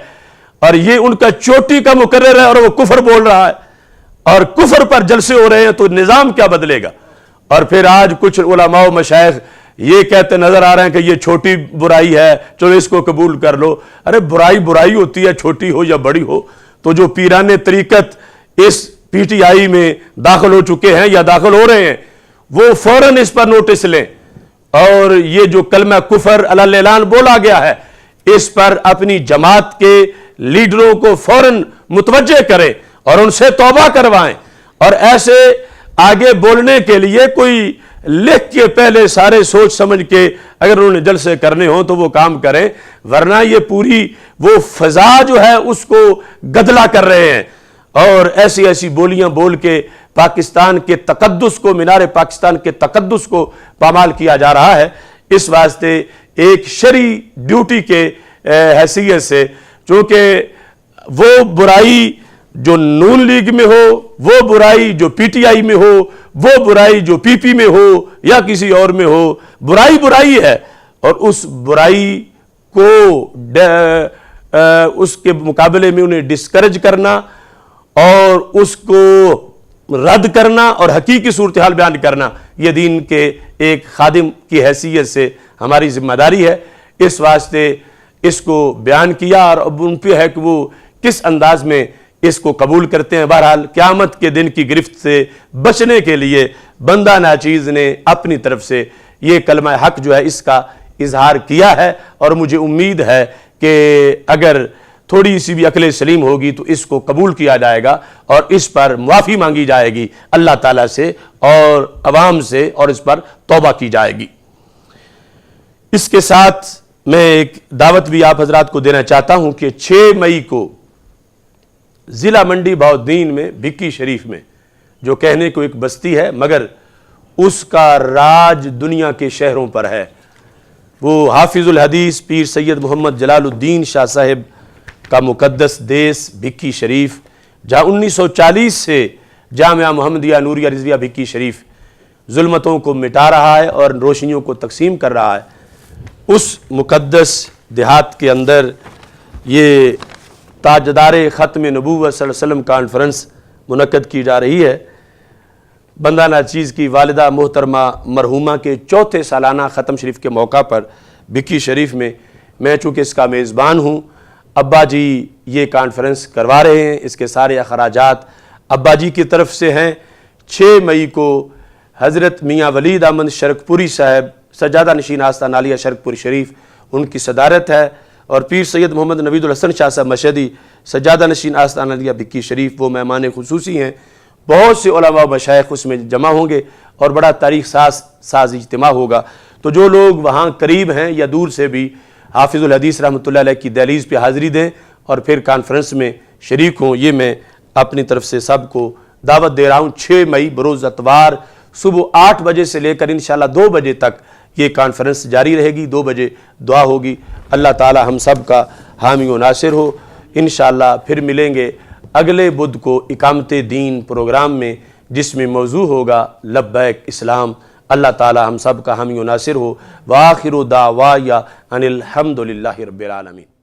اور یہ ان کا چوٹی کا مقرر ہے اور وہ کفر بول رہا ہے اور کفر پر جلسے ہو رہے ہیں، تو نظام کیا بدلے گا؟ اور پھر آج کچھ علماء و مشائخ یہ کہتے نظر آ رہے ہیں کہ یہ چھوٹی برائی ہے، چلو اس کو قبول کر لو۔ ارے برائی برائی ہوتی ہے، چھوٹی ہو یا بڑی ہو۔ تو جو پیران طریقت اس پی ٹی آئی میں داخل ہو چکے ہیں یا داخل ہو رہے ہیں، وہ فوراً اس پر نوٹس لیں، اور یہ جو کلمہ کفر علی الاعلان بولا گیا ہے اس پر اپنی جماعت کے لیڈروں کو فوراً متوجہ کریں اور ان سے توبہ کروائیں، اور ایسے آگے بولنے کے لیے کوئی لکھ کے پہلے سارے سوچ سمجھ کے اگر انہوں نے جلسے کرنے ہوں تو وہ کام کریں، ورنہ یہ پوری وہ فضا جو ہے اس کو گدلا کر رہے ہیں، اور ایسی ایسی بولیاں بول کے پاکستان کے تقدس کو، مینار پاکستان کے تقدس کو پامال کیا جا رہا ہے۔ اس واسطے ایک شرعی ڈیوٹی کے حیثیت سے، چونکہ وہ برائی جو نون لیگ میں ہو، وہ برائی جو پی ٹی آئی میں ہو، وہ برائی جو پی پی میں ہو یا کسی اور میں ہو، برائی برائی ہے، اور اس برائی کو اس کے مقابلے میں انہیں ڈسکریج کرنا اور اس کو رد کرنا اور حقیقی صورتحال بیان کرنا، یہ دین کے ایک خادم کی حیثیت سے ہماری ذمہ داری ہے۔ اس واسطے اس کو بیان کیا، اور اب ان پہ ہے کہ وہ کس انداز میں اس کو قبول کرتے ہیں۔ بہرحال قیامت کے دن کی گرفت سے بچنے کے لیے بندہ ناچیز نے اپنی طرف سے یہ کلمہ حق جو ہے اس کا اظہار کیا ہے، اور مجھے امید ہے کہ اگر تھوڑی سی بھی عقل سلیم ہوگی تو اس کو قبول کیا جائے گا اور اس پر معافی مانگی جائے گی اللہ تعالیٰ سے اور عوام سے، اور اس پر توبہ کی جائے گی۔ اس کے ساتھ میں ایک دعوت بھی آپ حضرات کو دینا چاہتا ہوں کہ 6 مئی کو ضلع منڈی بہاؤالدین میں بھکی شریف میں، جو کہنے کو ایک بستی ہے مگر اس کا راج دنیا کے شہروں پر ہے، وہ حافظ الحدیث پیر سید محمد جلال الدین شاہ صاحب کا مقدس دیس بھکی شریف، جہاں 1940 سے جامعہ محمدیہ نوریہ رضویہ بھکی شریف ظلمتوں کو مٹا رہا ہے اور روشنیوں کو تقسیم کر رہا ہے، اس مقدس دیہات کے اندر یہ تاجدار ختم نبوت صلی اللہ علیہ وسلم کانفرنس منعقد کی جا رہی ہے۔ بندہ ناچیز کی والدہ محترمہ مرحومہ کے 4تھے سالانہ ختم شریف کے موقع پر بھکی شریف میں چونکہ اس کا میزبان ہوں، ابا جی یہ کانفرنس کروا رہے ہیں، اس کے سارے اخراجات ابا جی کی طرف سے ہیں۔ 6 مئی کو حضرت میاں ولید احمد شرک پوری صاحب سجادہ نشین آستان عالیہ شرک پوری شریف، ان کی صدارت ہے، اور پیر سید محمد نوید الحسن شاہ صاحب مشہدی سجادہ نشین آستان عالیہ بھکی شریف وہ مہمان خصوصی ہیں۔ بہت سے علماء و مشائخ اس میں جمع ہوں گے اور بڑا تاریخ ساز اجتماع ہوگا، تو جو لوگ وہاں قریب ہیں یا دور سے بھی حافظ الحدیث رحمۃ اللہ علیہ کی دہلیز پہ حاضری دیں اور پھر کانفرنس میں شریک ہوں، یہ میں اپنی طرف سے سب کو دعوت دے رہا ہوں۔ 6 مئی بروز اتوار صبح 8 بجے سے لے کر انشاءاللہ 2 بجے تک یہ کانفرنس جاری رہے گی، 2 بجے دعا ہوگی۔ اللہ تعالی ہم سب کا حامی و ناصر ہو۔ انشاءاللہ پھر ملیں گے اگلے بدھ کو اقامت دین پروگرام میں، جس میں موضوع ہوگا لبیک اسلام۔ اللہ تعالی ہم سب کا حامی و ناصر ہو۔ وآخر دعوایا ان الحمد للہ رب العالمین۔